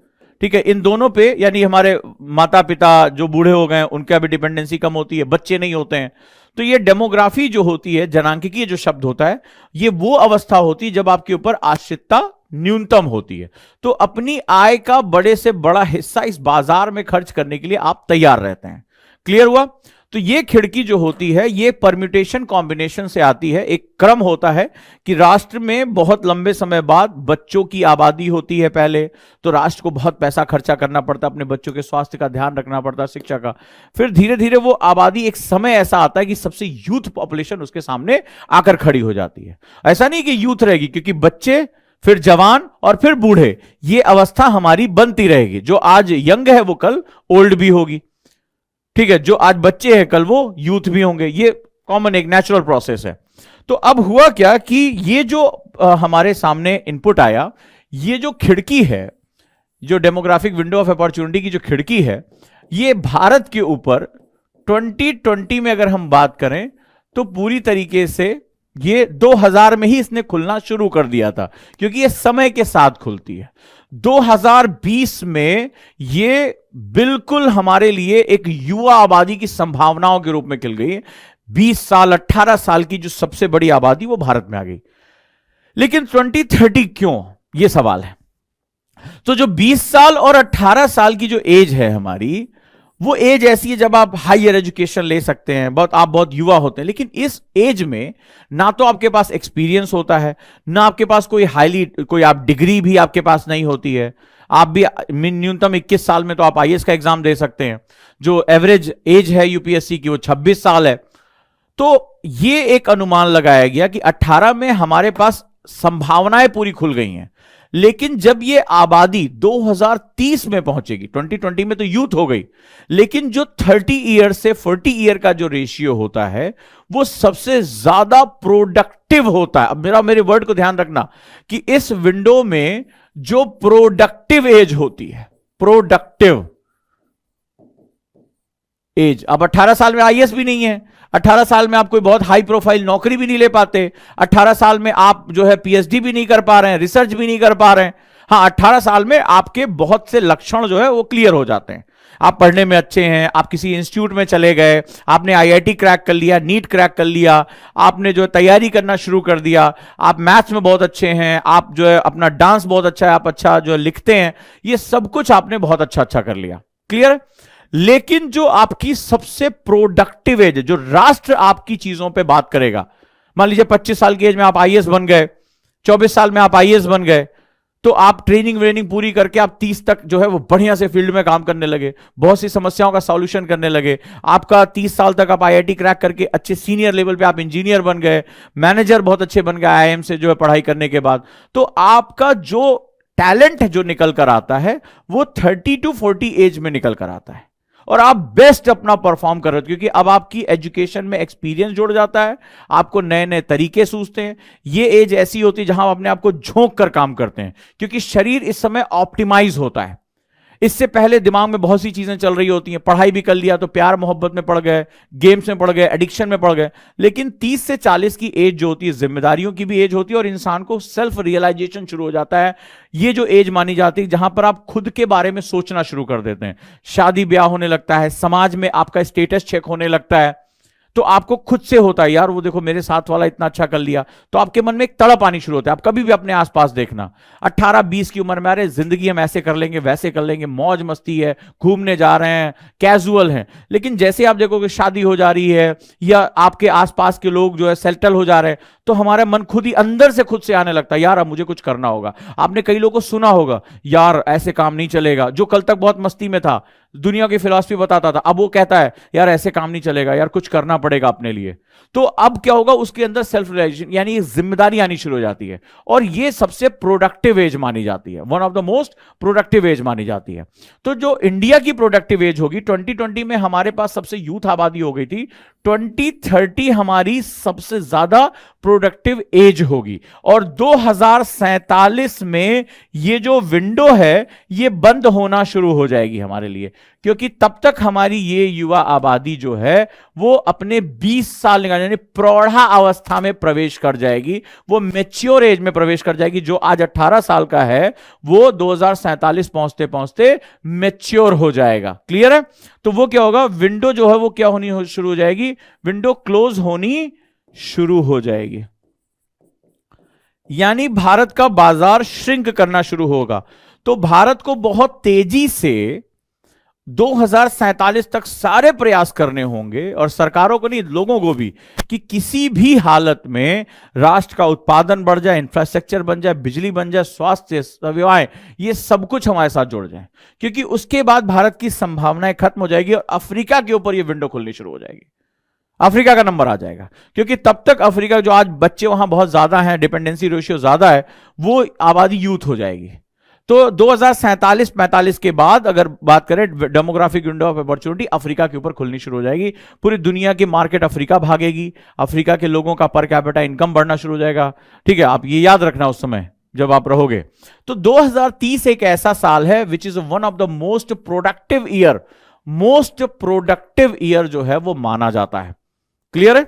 ठीक है, इन दोनों पे, यानी हमारे माता पिता जो बूढ़े हो गए उनका भी डिपेंडेंसी कम होती है, बच्चे नहीं होते हैं। तो ये डेमोग्राफी जो होती है, जनांकिकी जो शब्द होता है, ये वो अवस्था होती है जब आपके ऊपर आश्रितता न्यूनतम होती है। तो अपनी आय का बड़े से बड़ा हिस्सा इस बाजार में खर्च करने के लिए आप तैयार रहते हैं। क्लियर हुआ? तो ये खिड़की जो होती है ये परम्यूटेशन कॉम्बिनेशन से आती है। एक क्रम होता है कि राष्ट्र में बहुत लंबे समय बाद बच्चों की आबादी होती है पहले, तो राष्ट्र को बहुत पैसा खर्चा करना पड़ता है, अपने बच्चों के स्वास्थ्य का ध्यान रखना पड़ता है, शिक्षा का। फिर धीरे धीरे वो आबादी, एक समय ऐसा आता है कि सबसे यूथ पॉपुलेशन उसके सामने आकर खड़ी हो जाती है। ऐसा नहीं कि यूथ रहेगी, क्योंकि बच्चे, फिर जवान और फिर बूढ़े, ये अवस्था हमारी बनती रहेगी। जो आज यंग है वो कल ओल्ड भी होगी। ठीक है, जो आज बच्चे हैं कल वो यूथ भी होंगे। ये कॉमन एक नेचुरल प्रोसेस है। तो अब हुआ क्या कि ये जो हमारे सामने इनपुट आया, ये जो खिड़की है, जो डेमोग्राफिक विंडो ऑफ अपॉर्चुनिटी की जो खिड़की है, ये भारत के ऊपर 2020 में अगर हम बात करें तो पूरी तरीके से ये 2000 में ही इसने खुलना शुरू कर दिया था, क्योंकि ये समय के साथ खुलती है। 2020 में ये बिल्कुल हमारे लिए एक युवा आबादी की संभावनाओं के रूप में खिल गई। 20 साल 18 साल की जो सबसे बड़ी आबादी वो भारत में आ गई। लेकिन 2030 क्यों, ये सवाल है। तो जो 20 साल और 18 साल की जो एज है हमारी, वो एज ऐसी है जब आप हायर एजुकेशन ले सकते हैं, आप बहुत युवा होते हैं। लेकिन इस एज में ना तो आपके पास एक्सपीरियंस होता है, ना आपके पास कोई आप डिग्री भी आपके पास नहीं होती है। आप भी न्यूनतम 21 साल में तो आप आईएएस का एग्जाम दे सकते हैं। जो एवरेज एज है यूपीएससी की वो 26 साल है। तो ये एक अनुमान लगाया गया कि 18 में हमारे पास संभावनाएं पूरी खुल गई हैं। लेकिन जब ये आबादी 2030 में पहुंचेगी, 2020 में तो यूथ हो गई, लेकिन जो 30 ईयर से 40 ईयर का जो रेशियो होता है वो सबसे ज्यादा प्रोडक्टिव होता है। अब मेरे वर्ड को ध्यान रखना कि इस विंडो में जो प्रोडक्टिव एज होती है, प्रोडक्टिव एज, अब 18 साल में आईएएस भी नहीं है, 18 साल में आप कोई बहुत हाई प्रोफाइल नौकरी भी नहीं ले पाते, 18 साल में आप जो है पीएचडी भी नहीं कर पा रहे हैं, रिसर्च भी नहीं कर पा रहे हैं। हाँ, 18 साल में आपके बहुत से लक्षण जो है वो क्लियर हो जाते हैं। आप पढ़ने में अच्छे हैं, आप किसी इंस्टीट्यूट में चले गए, आपने आईआईटी क्रैक कर लिया, नीट क्रैक कर लिया, आपने जो है तैयारी करना शुरू कर दिया, आप मैथ्स में बहुत अच्छे हैं, आप जो है अपना डांस बहुत अच्छा है, आप अच्छा जो है लिखते हैं, ये सब कुछ आपने बहुत अच्छा कर लिया। क्लियर? लेकिन जो आपकी सबसे प्रोडक्टिव एज है, जो राष्ट्र आपकी चीजों पे बात करेगा, मान लीजिए 25 साल की एज में आप आईएएस बन गए, 24 साल में आप आईएएस बन गए, तो आप ट्रेनिंग पूरी करके आप 30 तक जो है वो बढ़िया से फील्ड में काम करने लगे, बहुत सी समस्याओं का सॉल्यूशन करने लगे। आपका 30 साल तक आप आईआईटी क्रैक करके अच्छे सीनियर लेवल पे आप इंजीनियर बन गए, मैनेजर बहुत अच्छे बन गए आईआईएम से जो है पढ़ाई करने के बाद। तो आपका जो टैलेंट है जो निकल कर आता है वो 30 to 40 एज में निकल कर आता है, और आप बेस्ट अपना परफॉर्म कर रहे हो, क्योंकि अब आपकी एजुकेशन में एक्सपीरियंस जुड़ जाता है, आपको नए नए तरीके सूझते हैं। ये एज ऐसी होती है जहां आप अपने आप को झोंक कर काम करते हैं, क्योंकि शरीर इस समय ऑप्टिमाइज होता है। इससे पहले दिमाग में बहुत सी चीजें चल रही होती हैं, पढ़ाई भी कर लिया तो प्यार मोहब्बत में पड़ गए, गेम्स में पड़ गए, एडिक्शन में पड़ गए। लेकिन 30 से 40 की एज जो होती है जिम्मेदारियों की भी एज होती है, और इंसान को सेल्फ रियलाइजेशन शुरू हो जाता है। ये जो एज मानी जाती है जहां पर आप खुद के बारे में सोचना शुरू कर देते हैं, शादी ब्याह होने लगता है, समाज में आपका स्टेटस चेक होने लगता है, तो आपको खुद से होता है यार वो देखो मेरे साथ वाला इतना अच्छा कर लिया, तो आपके मन में एक तड़प आनी शुरू होता है। आप कभी भी अपने आसपास देखना, 18-20 की उम्र में अरे जिंदगी हम ऐसे कर लेंगे वैसे कर लेंगे, मौज मस्ती है, घूमने जा रहे हैं, कैजुअल हैं। लेकिन जैसे आप देखोगे शादी हो जा रही है या आपके आसपास के लोग जो है सेटल हो जा रहे हैं, तो हमारा मन खुद ही अंदर से खुद से आने लगता है यार अब मुझे कुछ करना होगा। आपने कई लोगों को सुना होगा यार ऐसे काम नहीं चलेगा, जो कल तक बहुत मस्ती में था, दुनिया की फिलॉसफी बताता था, अब वो कहता है यार ऐसे काम नहीं चलेगा, यार कुछ करना पड़ेगा अपने लिए। तो अब क्या होगा, उसके अंदर सेल्फ रियलाइजेशन यानी जिम्मेदारी आनी शुरू हो जाती है, और ये सबसे प्रोडक्टिव एज मानी जाती है, one of the most productive age मानी जाती है। तो जो इंडिया की प्रोडक्टिव एज होगी 2020 में, हमारे पास सबसे यूथ आबादी हो गई थी, 2030 हमारी सबसे ज्यादा प्रोडक्टिव एज होगी, और 2047 में ये जो विंडो है ये बंद होना शुरू हो जाएगी हमारे लिए, क्योंकि तब तक हमारी ये युवा आबादी जो है वो अपने 20 साल निकाल यानी प्रौढ़ा अवस्था में प्रवेश कर जाएगी, वो मैच्योर एज में प्रवेश कर जाएगी। जो आज 18 साल का है वो 2047 पहुंचते पहुंचते मैच्योर हो जाएगा। क्लियर है? तो वो क्या होगा, विंडो जो है वो क्या होनी शुरू हो जाएगी, विंडो क्लोज होनी शुरू हो जाएगी, यानी भारत का बाजार श्रिंक करना शुरू होगा। तो भारत को बहुत तेजी से 2047 तक सारे प्रयास करने होंगे, और सरकारों को नहीं लोगों को भी, कि किसी भी हालत में राष्ट्र का उत्पादन बढ़ जाए, इंफ्रास्ट्रक्चर बन जाए, बिजली बन जाए, स्वास्थ्य सेवाएं, ये सब कुछ हमारे साथ जुड़ जाए, क्योंकि उसके बाद भारत की संभावनाएं खत्म हो जाएगी और अफ्रीका के ऊपर ये विंडो खुलनी शुरू हो जाएगी। अफ्रीका का नंबर आ जाएगा, क्योंकि तब तक अफ्रीका जो आज बच्चे वहां बहुत ज्यादा हैं, डिपेंडेंसी रेशियो ज्यादा है, वो आबादी यूथ हो जाएगी। तो 2047-45 के बाद अगर बात करें demographic window of opportunity Africa के ऊपर खुलनी शुरू हो जाएगी, पूरी दुनिया की मार्केट अफ्रीका भागेगी, अफ्रीका के लोगों का पर कैपिटा इनकम बढ़ना शुरू हो जाएगा। ठीक है, आप ये याद रखना उस समय जब आप रहोगे। तो 2030 एक ऐसा साल है which is one of the most productive year जो है वो माना जाता है। क्लियर है?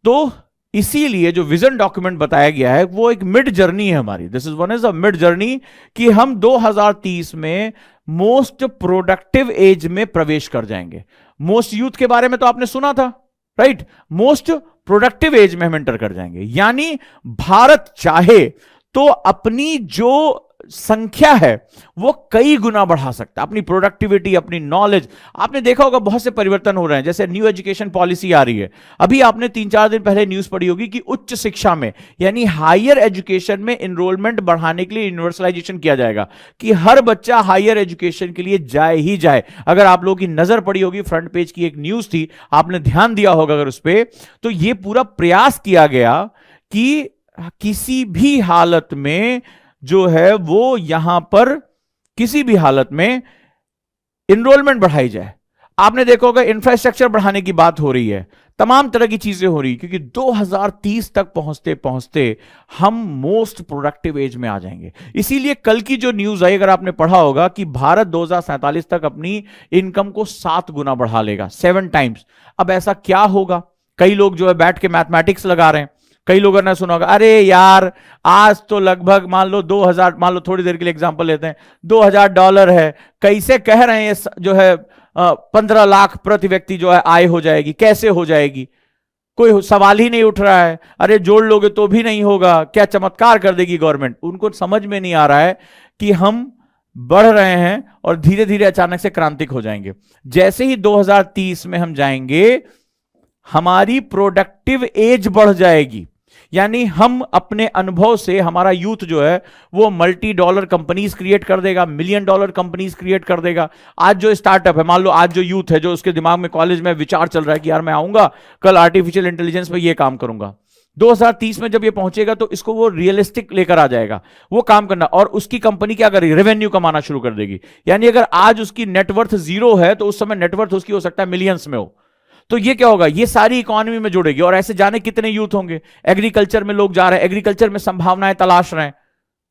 तो इसीलिए जो विजन डॉक्यूमेंट बताया गया है वो एक मिड जर्नी है हमारी, this is a mid journey, कि हम 2030 में मोस्ट प्रोडक्टिव एज में प्रवेश कर जाएंगे। मोस्ट यूथ के बारे में तो आपने सुना था, राइट? मोस्ट प्रोडक्टिव एज में हम एंटर कर जाएंगे, यानी भारत चाहे तो अपनी जो संख्या है वो कई गुना बढ़ा सकता है, अपनी प्रोडक्टिविटी, अपनी नॉलेज। आपने देखा होगा बहुत से परिवर्तन हो रहे हैं, जैसे न्यू एजुकेशन पॉलिसी आ रही है। अभी आपने 3-4 दिन पहले न्यूज पढ़ी होगी कि उच्च शिक्षा में यानी हायर एजुकेशन में एनरोलमेंट बढ़ाने के लिए यूनिवर्सलाइजेशन किया जाएगा, कि हर बच्चा हायर एजुकेशन के लिए जाए ही जाए। अगर आप लोगों की नजर पड़ी होगी, फ्रंट पेज की एक न्यूज थी, आपने ध्यान दिया होगा अगर उस पर, तो यह पूरा प्रयास किया गया कि किसी भी हालत में जो है वो यहां पर किसी भी हालत में एनरोलमेंट बढ़ाई जाए। आपने देखा होगा इंफ्रास्ट्रक्चर बढ़ाने की बात हो रही है, तमाम तरह की चीजें हो रही, क्योंकि 2030 तक पहुंचते पहुंचते हम मोस्ट प्रोडक्टिव एज में आ जाएंगे। इसीलिए कल की जो न्यूज आई, अगर आपने पढ़ा होगा कि भारत 2047 तक अपनी इनकम को 7 गुना बढ़ा लेगा, 7 टाइम्स। अब ऐसा क्या होगा? कई लोग जो है बैठ के मैथमेटिक्स लगा रहे हैं। कई लोगों ने सुना होगा अरे यार आज तो लगभग मान लो 2000, मान लो थोड़ी देर के लिए एग्जांपल लेते हैं, $2000 है, कैसे कह रहे हैं जो है 15 लाख प्रति व्यक्ति जो है आय हो जाएगी, कैसे हो जाएगी? कोई सवाल ही नहीं उठ रहा है। अरे जोड़ लोगे तो भी नहीं होगा, क्या चमत्कार कर देगी गवर्नमेंट? उनको समझ में नहीं आ रहा है कि हम बढ़ रहे हैं और धीरे धीरे अचानक से क्रांतिक हो जाएंगे। जैसे ही 2030 में हम जाएंगे, हमारी प्रोडक्टिव एज बढ़ जाएगी, यानी हम अपने अनुभव से हमारा यूथ जो है वो मल्टी डॉलर कंपनीज क्रिएट कर देगा, मिलियन डॉलर कंपनीज क्रिएट कर देगा। आज जो स्टार्टअप है, मान लो आज जो यूथ है, जो उसके दिमाग में कॉलेज में विचार चल रहा है कि यार मैं आऊंगा कल आर्टिफिशियल इंटेलिजेंस पे ये काम करूंगा, 2030 में जब ये पहुंचेगा तो इसको वो रियलिस्टिक लेकर आ जाएगा, वो काम करना, और उसकी कंपनी क्या करेगी, रेवेन्यू कमाना शुरू कर देगी। यानी अगर आज उसकी नेटवर्थ 0 है तो उस समय नेटवर्थ उसकी हो सकता है मिलियंस में हो। तो ये क्या होगा, ये सारी इकोनॉमी में जुड़ेगी। और ऐसे जाने कितने यूथ होंगे, एग्रीकल्चर में लोग जा रहे हैं, एग्रीकल्चर में संभावनाएं तलाश रहे हैं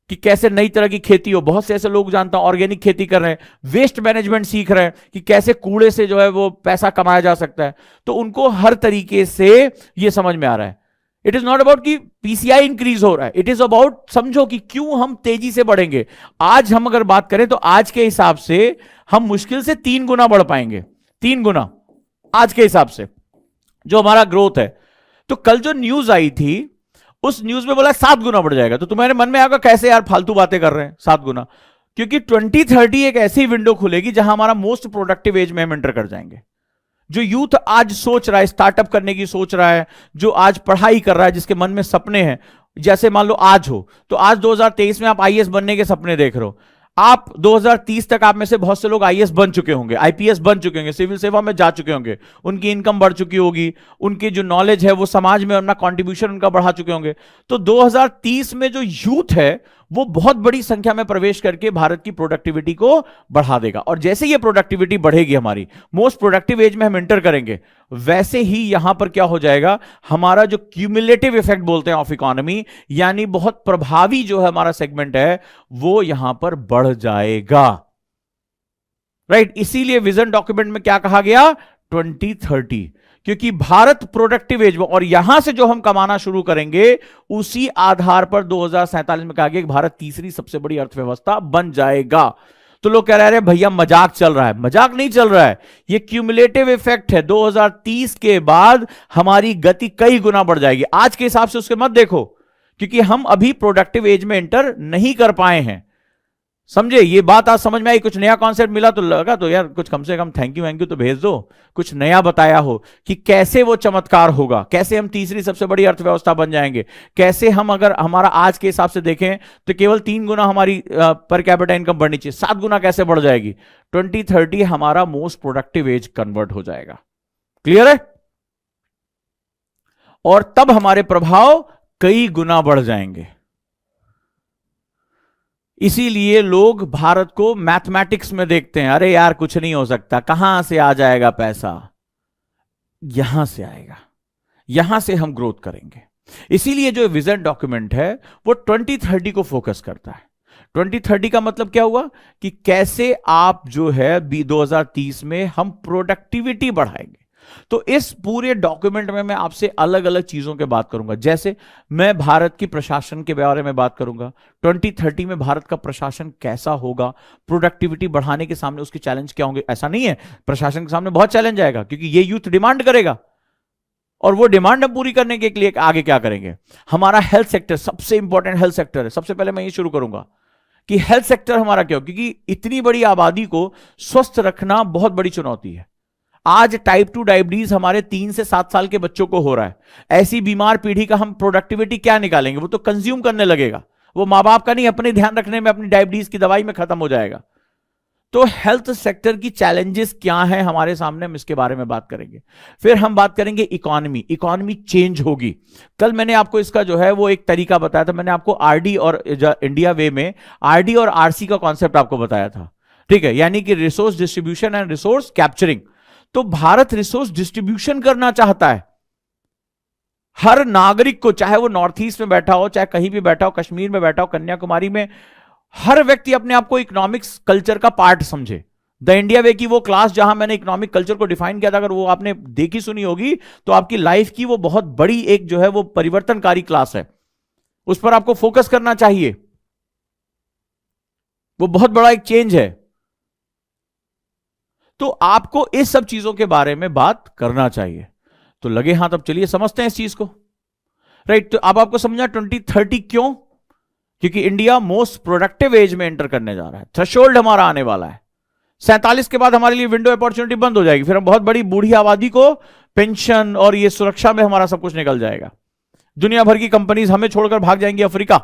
कि कैसे नई तरह की खेती हो। बहुत से ऐसे लोग जानता हूं ऑर्गेनिक खेती कर रहे हैं, वेस्ट मैनेजमेंट सीख रहे हैं कि कैसे कूड़े से जो है वो पैसा कमाया जा सकता है। तो उनको हर तरीके से ये समझ में आ रहा है। इट इज नॉट अबाउट कि पीसीआई इंक्रीज हो रहा है, इट इज अबाउट समझो कि क्यों हम तेजी से बढ़ेंगे। आज हम अगर बात करें तो आज के हिसाब से हम मुश्किल से 3 गुना बढ़ पाएंगे, 3 गुना आज के हिसाब से जो हमारा ग्रोथ है। तो कल जो न्यूज आई थी उस न्यूज में बोला 7 गुना बढ़ जाएगा। तो तुम्हारे मन में आएगा कैसे यार फालतू बातें कर रहे हैं 7 गुना, क्योंकि 2030 एक ऐसी विंडो खुलेगी जहां हमारा मोस्ट प्रोडक्टिव एज में हम एंटर कर जाएंगे। जो यूथ आज सोच रहा है, स्टार्टअप करने की सोच रहा है, जो आज पढ़ाई कर रहा है, जिसके मन में सपने हैं, जैसे मान लो आज हो तो आज 2023 में आप आईएएस बनने के सपने देख रहे हो, आप 2030 तक आप में से बहुत से लोग आईएएस बन चुके होंगे, आईपीएस बन चुके होंगे, सिविल सेवा में जा चुके होंगे, उनकी इनकम बढ़ चुकी होगी, उनकी जो नॉलेज है वो समाज में अपना कंट्रीब्यूशन उनका बढ़ा चुके होंगे। तो 2030 में जो यूथ है वो बहुत बड़ी संख्या में प्रवेश करके भारत की प्रोडक्टिविटी को बढ़ा देगा। और जैसे ये प्रोडक्टिविटी बढ़ेगी, हमारी मोस्ट प्रोडक्टिव एज में हम एंटर करेंगे, वैसे ही यहां पर क्या हो जाएगा, हमारा जो क्यूमुलेटिव इफेक्ट बोलते हैं ऑफ इकोनॉमी, यानी बहुत प्रभावी जो है हमारा सेगमेंट है, वो यहां पर बढ़ जाएगा। राइट, इसीलिए विजन डॉक्यूमेंट में क्या कहा गया, 2030, क्योंकि भारत प्रोडक्टिव एज में, और यहां से जो हम कमाना शुरू करेंगे उसी आधार पर 2047 में कहा गया कि भारत तीसरी सबसे बड़ी अर्थव्यवस्था बन जाएगा। तो लोग कह रहे हैं भैया मजाक चल रहा है, मजाक नहीं चल रहा है, ये क्यूमुलेटिव इफेक्ट है। 2030 के बाद हमारी गति कई गुना बढ़ जाएगी। आज के हिसाब से उसके मत देखो, क्योंकि हम अभी प्रोडक्टिव एज में एंटर नहीं कर पाए हैं। समझे, ये बात आज समझ में आई, कुछ नया कॉन्सेप्ट मिला तो लगा तो यार कुछ कम से कम थैंक यू तो भेज दो, कुछ नया बताया हो कि कैसे वो चमत्कार होगा, कैसे हम तीसरी सबसे बड़ी अर्थव्यवस्था बन जाएंगे, कैसे हम, अगर हमारा आज के हिसाब से देखें तो केवल 3 गुना हमारी पर कैपिटा इनकम बढ़नी चाहिए, 7 गुना कैसे बढ़ जाएगी। 2030 हमारा मोस्ट प्रोडक्टिव एज कन्वर्ट हो जाएगा। क्लियर है, और तब हमारे प्रभाव कई गुना बढ़ जाएंगे। इसीलिए लोग भारत को मैथमेटिक्स में देखते हैं, अरे यार कुछ नहीं हो सकता, कहां से आ जाएगा पैसा, यहां से आएगा, यहां से हम ग्रोथ करेंगे। इसीलिए जो विजन डॉक्यूमेंट है वो 2030 को फोकस करता है। 2030 का मतलब क्या हुआ कि कैसे आप जो है 2030 में हम प्रोडक्टिविटी बढ़ाएंगे। तो इस पूरे डॉक्यूमेंट में मैं आपसे अलग अलग चीजों के बात करूंगा। जैसे मैं भारत की प्रशासन के बारे में बात करूंगा, 2030 में भारत का प्रशासन कैसा होगा, प्रोडक्टिविटी बढ़ाने के सामने उसके चैलेंज क्या होंगे। ऐसा नहीं है, प्रशासन के सामने बहुत चैलेंज आएगा, क्योंकि ये यूथ डिमांड करेगा, और वो डिमांड हम पूरी करने के लिए आगे क्या करेंगे। हमारा हेल्थ सेक्टर सबसे इंपॉर्टेंट हेल्थ सेक्टर है। सबसे पहले मैं ये शुरू करूंगा कि हेल्थ सेक्टर हमारा क्या हो, क्योंकि इतनी बड़ी आबादी को स्वस्थ रखना बहुत बड़ी चुनौती है। आज टाइप 2 डायबिटीज हमारे 3 से 7 साल के बच्चों को हो रहा है। ऐसी बीमार पीढ़ी का हम प्रोडक्टिविटी क्या निकालेंगे, वो तो कंज्यूम करने लगेगा, वो मां बाप का नहीं अपने ध्यान रखने में, अपनी डायबिटीज की दवाई में खत्म हो जाएगा। तो हेल्थ सेक्टर की चैलेंजेस क्या हैं हमारे सामने, हम इसके बारे में बात करेंगे। फिर हम बात करेंगे इकोनॉमी चेंज होगी। कल मैंने आपको इसका जो है वो एक तरीका बताया था, मैंने आपको आरडी और इंडिया वे में आरडी और आरसी का कॉन्सेप्ट आपको बताया था, ठीक है, यानी कि resource distribution and resource capturing. तो भारत रिसोर्स डिस्ट्रीब्यूशन करना चाहता है। हर नागरिक को, चाहे वो नॉर्थ ईस्ट में बैठा हो, चाहे कहीं भी बैठा हो, कश्मीर में बैठा हो, कन्याकुमारी में, हर व्यक्ति अपने आप को इकोनॉमिक्स कल्चर का पार्ट समझे। द इंडिया वे की वो क्लास जहां मैंने इकोनॉमिक कल्चर को डिफाइन किया था, अगर वो आपने देखी सुनी होगी तो आपकी लाइफ की वो बहुत बड़ी एक जो है वो परिवर्तनकारी क्लास है, उस पर आपको फोकस करना चाहिए। वो बहुत बड़ा एक चेंज है। तो आपको इस सब चीजों के बारे में बात करना चाहिए। तो लगे हाथ, अब चलिए समझते हैं इस चीज को। राइट, तो अब आपको समझा 2030 क्यों, क्योंकि इंडिया मोस्ट प्रोडक्टिव एज में एंटर करने जा रहा है। थ्रेशोल्ड हमारा आने वाला है 47 के बाद, हमारे लिए विंडो अपॉर्चुनिटी बंद हो जाएगी। फिर हम बहुत बड़ी बूढ़ी आबादी को पेंशन और ये सुरक्षा में हमारा सब कुछ निकल जाएगा। दुनिया भर की कंपनीज हमें छोड़कर भाग जाएंगी अफ्रीका,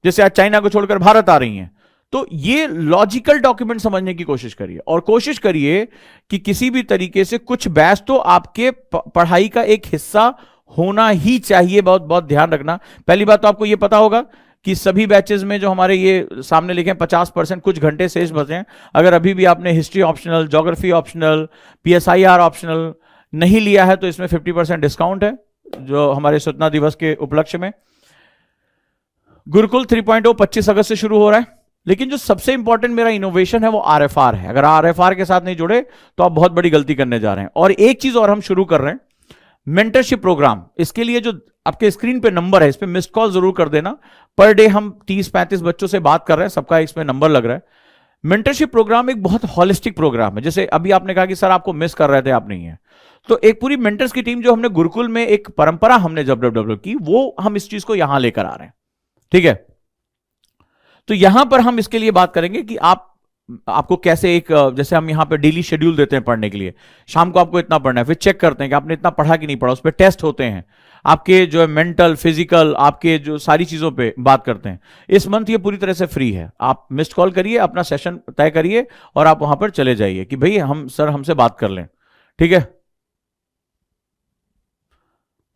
जैसे आज चाइना को छोड़कर भारत आ रही हैं। तो ये लॉजिकल डॉक्यूमेंट समझने की कोशिश करिए, और कोशिश करिए कि किसी भी तरीके से कुछ बैच तो आपके पढ़ाई का एक हिस्सा होना ही चाहिए। बहुत बहुत ध्यान रखना। पहली बात तो आपको ये पता होगा कि सभी बैचेस में जो हमारे ये सामने लिखे 50% कुछ घंटे शेष बचे हैं। अगर अभी भी आपने history optional, geography optional, PSIR optional नहीं लिया है तो इसमें 50% डिस्काउंट है जो हमारे स्वतंत्रता दिवस के उपलक्ष्य में। गुरुकुल 3.0 25 अगस्त से शुरू हो रहा है। लेकिन जो सबसे इंपॉर्टेंट मेरा इनोवेशन है वो RFR है। अगर RFR के साथ नहीं जुड़े तो आप बहुत बड़ी गलती करने जा रहे हैं। और एक चीज और हम शुरू कर रहे हैं, मेंटरशिप प्रोग्राम। इसके लिए जो आपके स्क्रीन पे नंबर है, इस पे मिस्ड कॉल जरूर कर देना। पर डे हम 30-35 बच्चों से बात कर रहे हैं, सबका इसमें नंबर लग रहा है। मेंटरशिप प्रोग्राम एक बहुत हॉलिस्टिक प्रोग्राम है। जैसे अभी आपने कहा कि सर आपको मिस कर रहे थे, आप नहीं है, तो एक पूरी मेंटर्स की टीम जो हमने गुरुकुल में एक परंपरा हमने जब डेवलप की, वो हम इस चीज को यहां लेकर आ रहे हैं। ठीक है, तो यहां पर हम इसके लिए बात करेंगे कि आपको कैसे एक, जैसे हम यहां पे डेली शेड्यूल देते हैं पढ़ने के लिए, शाम को आपको इतना पढ़ना है, फिर चेक करते हैं कि आपने इतना पढ़ा कि नहीं पढ़ा, उस पर टेस्ट होते हैं आपके जो है मेंटल, फिजिकल, आपके जो सारी चीजों पे बात करते हैं। इस मंथ ये पूरी तरह से फ्री है। आप मिस्ड कॉल करिए, अपना सेशन तय करिए और आप वहां पर चले जाइए कि भाई हमसे बात कर लें। ठीक है,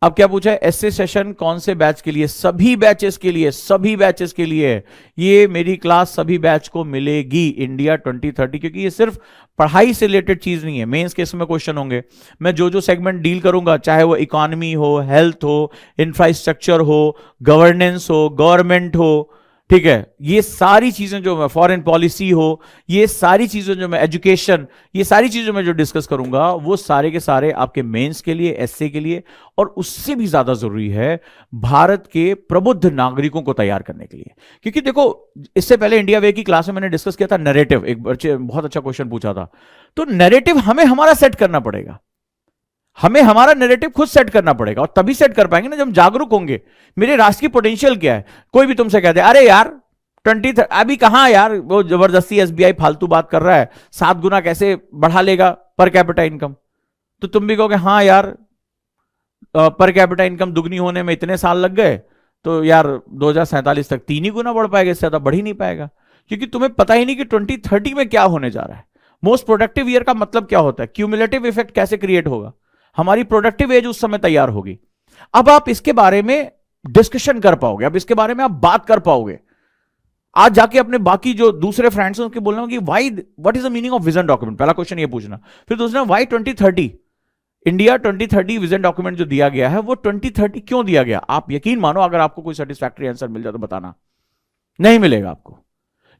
अब क्या पूछा है, एसए सेशन कौन से बैच के लिए? सभी बैचेस के लिए, सभी बैचेस के लिए ये मेरी क्लास सभी बैच को मिलेगी इंडिया 2030, क्योंकि ये सिर्फ पढ़ाई से रिलेटेड चीज नहीं है। मेंस के इसमें क्वेश्चन होंगे, मैं जो जो सेगमेंट डील करूंगा, चाहे वो इकोनॉमी हो, हेल्थ हो, इंफ्रास्ट्रक्चर हो, गवर्नेंस हो, गवर्नमेंट हो, ठीक है, ये सारी चीजें जो मैं, फॉरेन पॉलिसी हो, ये सारी चीजें जो मैं, एजुकेशन, ये सारी चीजें मैं जो डिस्कस करूंगा वो सारे के सारे आपके मेंस के लिए, एसए के लिए, और उससे भी ज्यादा जरूरी है भारत के प्रबुद्ध नागरिकों को तैयार करने के लिए। क्योंकि देखो, इससे पहले इंडिया वे की क्लास में मैंने डिस्कस किया था नैरेटिव, एक बच्चे बहुत अच्छा क्वेश्चन पूछा था। तो नैरेटिव हमें हमारा सेट करना पड़ेगा, हमें हमारा नैरेटिव खुद सेट करना पड़ेगा, और तभी सेट कर पाएंगे ना जब हम जागरूक होंगे। मेरे राष्ट्र की पोटेंशियल क्या है? कोई भी तुमसे कहते अरे यार 20 अभी कहां यार, वो जबरदस्ती SBI फालतू बात कर रहा है, 7 गुना कैसे बढ़ा लेगा पर कैपिटा इनकम, तो तुम भी कहोगे हाँ यार पर कैपिटा इनकम दुगनी होने में इतने साल लग गए, तो यार 2047 तक 3 ही गुना बढ़ पाएगा, इससे ज्यादा बढ़ ही नहीं पाएगा। क्योंकि तुम्हें पता ही नहीं कि 2030 में क्या होने जा रहा है। मोस्ट प्रोडक्टिव ईयर का मतलब क्या होता है, क्यूमुलेटिव इफेक्ट कैसे क्रिएट होगा, हमारी प्रोडक्टिव एज उस समय तैयार होगी। अब आप इसके बारे में डिस्कशन कर पाओगे, अब इसके बारे में आप बात कर पाओगे। आज जाके अपने बाकी जो दूसरे फ्रेंड्स हैं उनके बोलना कि why, what is the meaning of vision document, पहला क्वेश्चन ये पूछना। फिर दूसरा, व्हाई 2030, इंडिया 2030 विजन डॉक्यूमेंट जो दिया गया है वो 2030 क्यों दिया गया? आप यकीन मानो, अगर आपको कोई सेटिस्फैक्टरी आंसर मिल जाए तो बताना, नहीं मिलेगा आपको,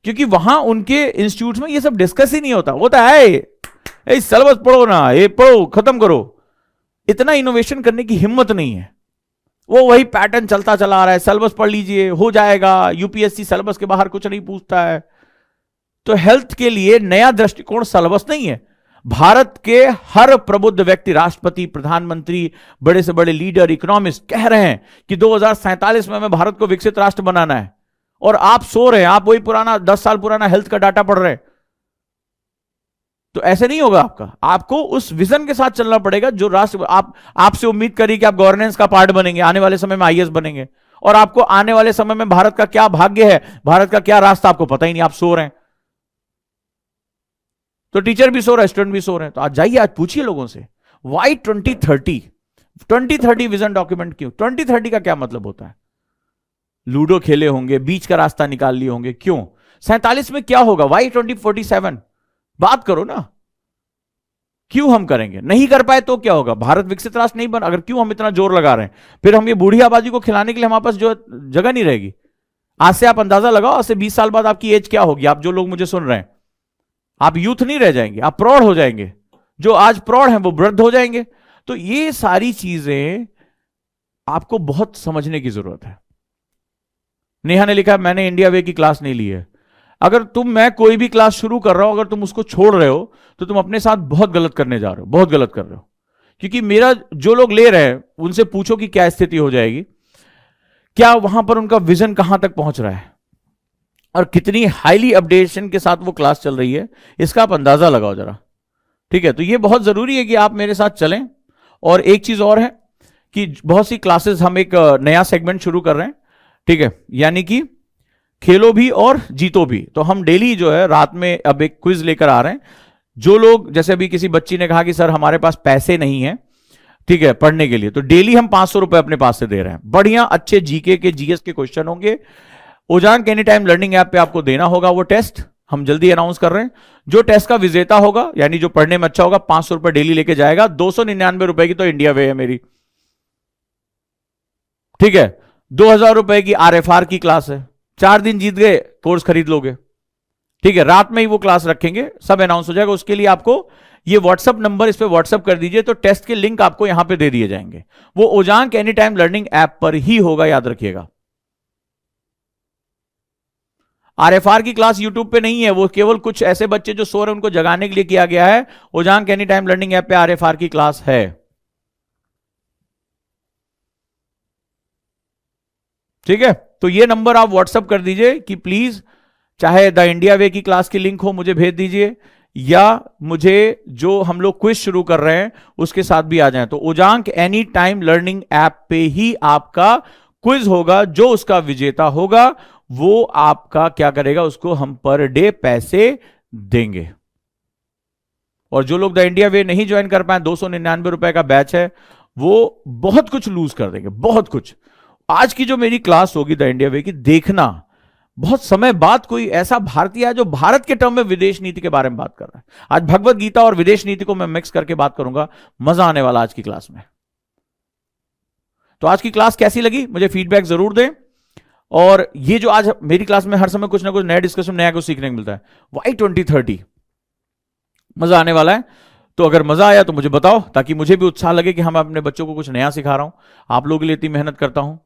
क्योंकि वहां उनके इंस्टीट्यूट में ये सब डिस्कस ही नहीं होता है सिलेबस पढ़ो ना, ये पढ़ो खत्म करो, इतना इनोवेशन करने की हिम्मत नहीं है। वो वही पैटर्न चलता चला आ रहा है, सिलेबस पढ़ लीजिए हो जाएगा, यूपीएससी सिलेबस के बाहर कुछ नहीं पूछता है। तो हेल्थ के लिए नया दृष्टिकोण सिलेबस नहीं है। भारत के हर प्रबुद्ध व्यक्ति, राष्ट्रपति, प्रधानमंत्री, बड़े से बड़े लीडर, इकोनॉमिस्ट कह रहे हैं कि 2047 में हमें भारत को विकसित राष्ट्र बनाना है, और आप सो रहे हैं, आप वही पुराना 10 साल पुराना हेल्थ का डाटा पढ़ रहे हैं। तो ऐसे नहीं होगा आपको उस विजन के साथ चलना पड़ेगा जो राष्ट्र आपसे उम्मीद करी कि आप गवर्नेंस का पार्ट बनेंगे, आने वाले समय में आईएएस बनेंगे, और आपको आने वाले समय में भारत का क्या भाग्य है, भारत का क्या रास्ता, आपको पता ही नहीं, आप सो रहे हैं। तो टीचर भी सो रहा है, स्टूडेंट भी सो रहे हैं। तो आज जाइए, आज पूछिए लोगों से, वाई 2030 विजन डॉक्यूमेंट क्यों? 2030 का क्या मतलब होता है? लूडो खेले होंगे, बीच का रास्ता निकाल लिए होंगे, क्यों? 47 में क्या होगा? वाई 2047? बात करो ना, क्यों हम करेंगे? नहीं कर पाए तो क्या होगा? भारत विकसित राष्ट्र नहीं बना, अगर क्यों हम इतना जोर लगा रहे हैं? फिर हम ये बूढ़ी आबादी को खिलाने के लिए हमारे पास जो जगह नहीं रहेगी। आज से आप अंदाजा लगाओ, आज से 20 साल बाद आपकी एज क्या होगी? आप जो लोग मुझे सुन रहे हैं, आप यूथ नहीं रह जाएंगे, आप प्रौढ़ हो जाएंगे। जो आज प्रौढ़ हैं वो वृद्ध हो जाएंगे। तो ये सारी चीजें आपको बहुत समझने की जरूरत है। नेहा ने लिखा, मैंने इंडिया वे की क्लास नहीं ली है। अगर मैं कोई भी क्लास शुरू कर रहा हूं, अगर तुम उसको छोड़ रहे हो तो तुम अपने साथ बहुत गलत करने जा रहे हो, बहुत गलत कर रहे हो। क्योंकि मेरा जो लोग ले रहे हैं उनसे पूछो कि क्या स्थिति हो जाएगी, क्या वहां पर उनका विजन कहां तक पहुंच रहा है, और कितनी हाईली अपडेशन के साथ वो क्लास चल रही है, इसका आप अंदाजा लगाओ जरा। ठीक है, तो ये बहुत जरूरी है कि आप मेरे साथ चलें। और एक चीज और है कि बहुत सी क्लासेस हम एक नया सेगमेंट शुरू कर रहे हैं, ठीक है, यानी कि खेलो भी और जीतो भी। तो हम डेली जो है रात में अब एक क्विज लेकर आ रहे हैं। जो लोग, जैसे अभी किसी बच्ची ने कहा कि सर हमारे पास पैसे नहीं है, ठीक है, पढ़ने के लिए, तो डेली हम 500 रुपए अपने पास से दे रहे हैं। बढ़िया अच्छे जीके के जीएस के क्वेश्चन होंगे। उजांक एनी टाइम लर्निंग ऐप पे आपको देना होगा वो टेस्ट, हम जल्दी अनाउंस कर रहे हैं। जो टेस्ट का विजेता होगा, यानी जो पढ़ने में अच्छा होगा, 500 रुपए डेली लेके जाएगा। 299 रुपए की तो इंडिया वे है मेरी, ठीक है। 2000 रुपए की आरएफआर की क्लास है, 4 दिन जीत गए, कोर्स खरीद लोगे, ठीक है। रात में ही वो क्लास रखेंगे, सब अनाउंस हो जाएगा। उसके लिए आपको ये व्हाट्सअप नंबर, इस पे व्हाट्सअप कर दीजिए, तो टेस्ट के लिंक आपको यहां पे दे दिए जाएंगे। वो उजांक एनी टाइम लर्निंग ऐप पर ही होगा, याद रखिएगा। आरएफआर की क्लास यूट्यूब पे नहीं है, वो केवल कुछ ऐसे बच्चे जो सो रहे हैं उनको जगाने के लिए किया गया है। उजांक एनी टाइम लर्निंग ऐप पे आरएफआर की क्लास है, ठीक है। तो ये नंबर आप व्हाट्सअप कर दीजिए कि प्लीज, चाहे द इंडिया वे की क्लास की लिंक हो मुझे भेज दीजिए, या मुझे जो हम लोग क्विज शुरू कर रहे हैं उसके साथ भी आ जाए। तो उजांक एनी टाइम लर्निंग ऐप पे ही आपका क्विज होगा। जो उसका विजेता होगा वो आपका क्या करेगा, उसको हम पर डे पैसे देंगे। और जो लोग द इंडिया वे नहीं ज्वाइन कर पाए, 299 रुपए का बैच है, वो बहुत कुछ लूज कर देंगे, बहुत कुछ। आज की जो मेरी क्लास होगी द इंडिया वे की, देखना, बहुत समय बाद कोई ऐसा भारतीय है जो भारत के टर्म में विदेश नीति के बारे में बात कर रहा है। आज भगवत गीता और विदेश नीति को मैं मिक्स करके बात करूंगा, मजा आने वाला आज की क्लास में। तो आज की क्लास कैसी लगी मुझे फीडबैक जरूर दें। और ये जो आज मेरी क्लास में हर समय कुछ ना कुछ नया डिस्कशन, नया कुछ सीखने को मिलता है, वाई 2030 मजा आने वाला है। तो अगर मजा आया तो मुझे बताओ, ताकि मुझे भी उत्साह लगे कि हम अपने बच्चों को कुछ नया सिखा रहा हूं, आप लोगों के लिए इतनी मेहनत करता हूं।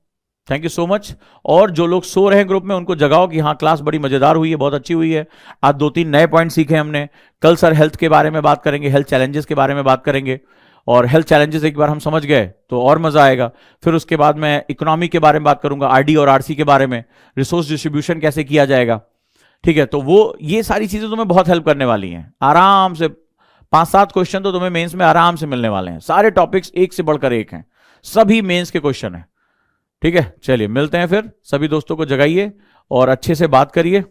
Thank you so much. और जो लोग सो रहे हैं ग्रुप में, उनको जगाओ कि हाँ क्लास बड़ी मजेदार हुई है, बहुत अच्छी हुई है। आज 2-3 नए पॉइंट सीखे हमने। कल सर हेल्थ के बारे में बात करेंगे, हेल्थ चैलेंजेस के बारे में बात करेंगे, और हेल्थ चैलेंजेस एक बार हम समझ गए तो और मजा आएगा। फिर उसके बाद मैं इकोनॉमी के बारे में बात करूंगा, आरडी और आरसी के बारे में, रिसोर्स डिस्ट्रीब्यूशन कैसे किया जाएगा, ठीक है। तो वो ये सारी चीजें तुम्हें बहुत हेल्प करने वाली हैं। आराम से 5-7 क्वेश्चन तो तुम्हें मेंस में आराम से मिलने वाले हैं। सारे टॉपिक्स एक से बढ़कर एक हैं, सभी मेंस के क्वेश्चन हैं, ठीक है। चलिए मिलते हैं फिर। सभी दोस्तों को जगाइए और अच्छे से बात करिए।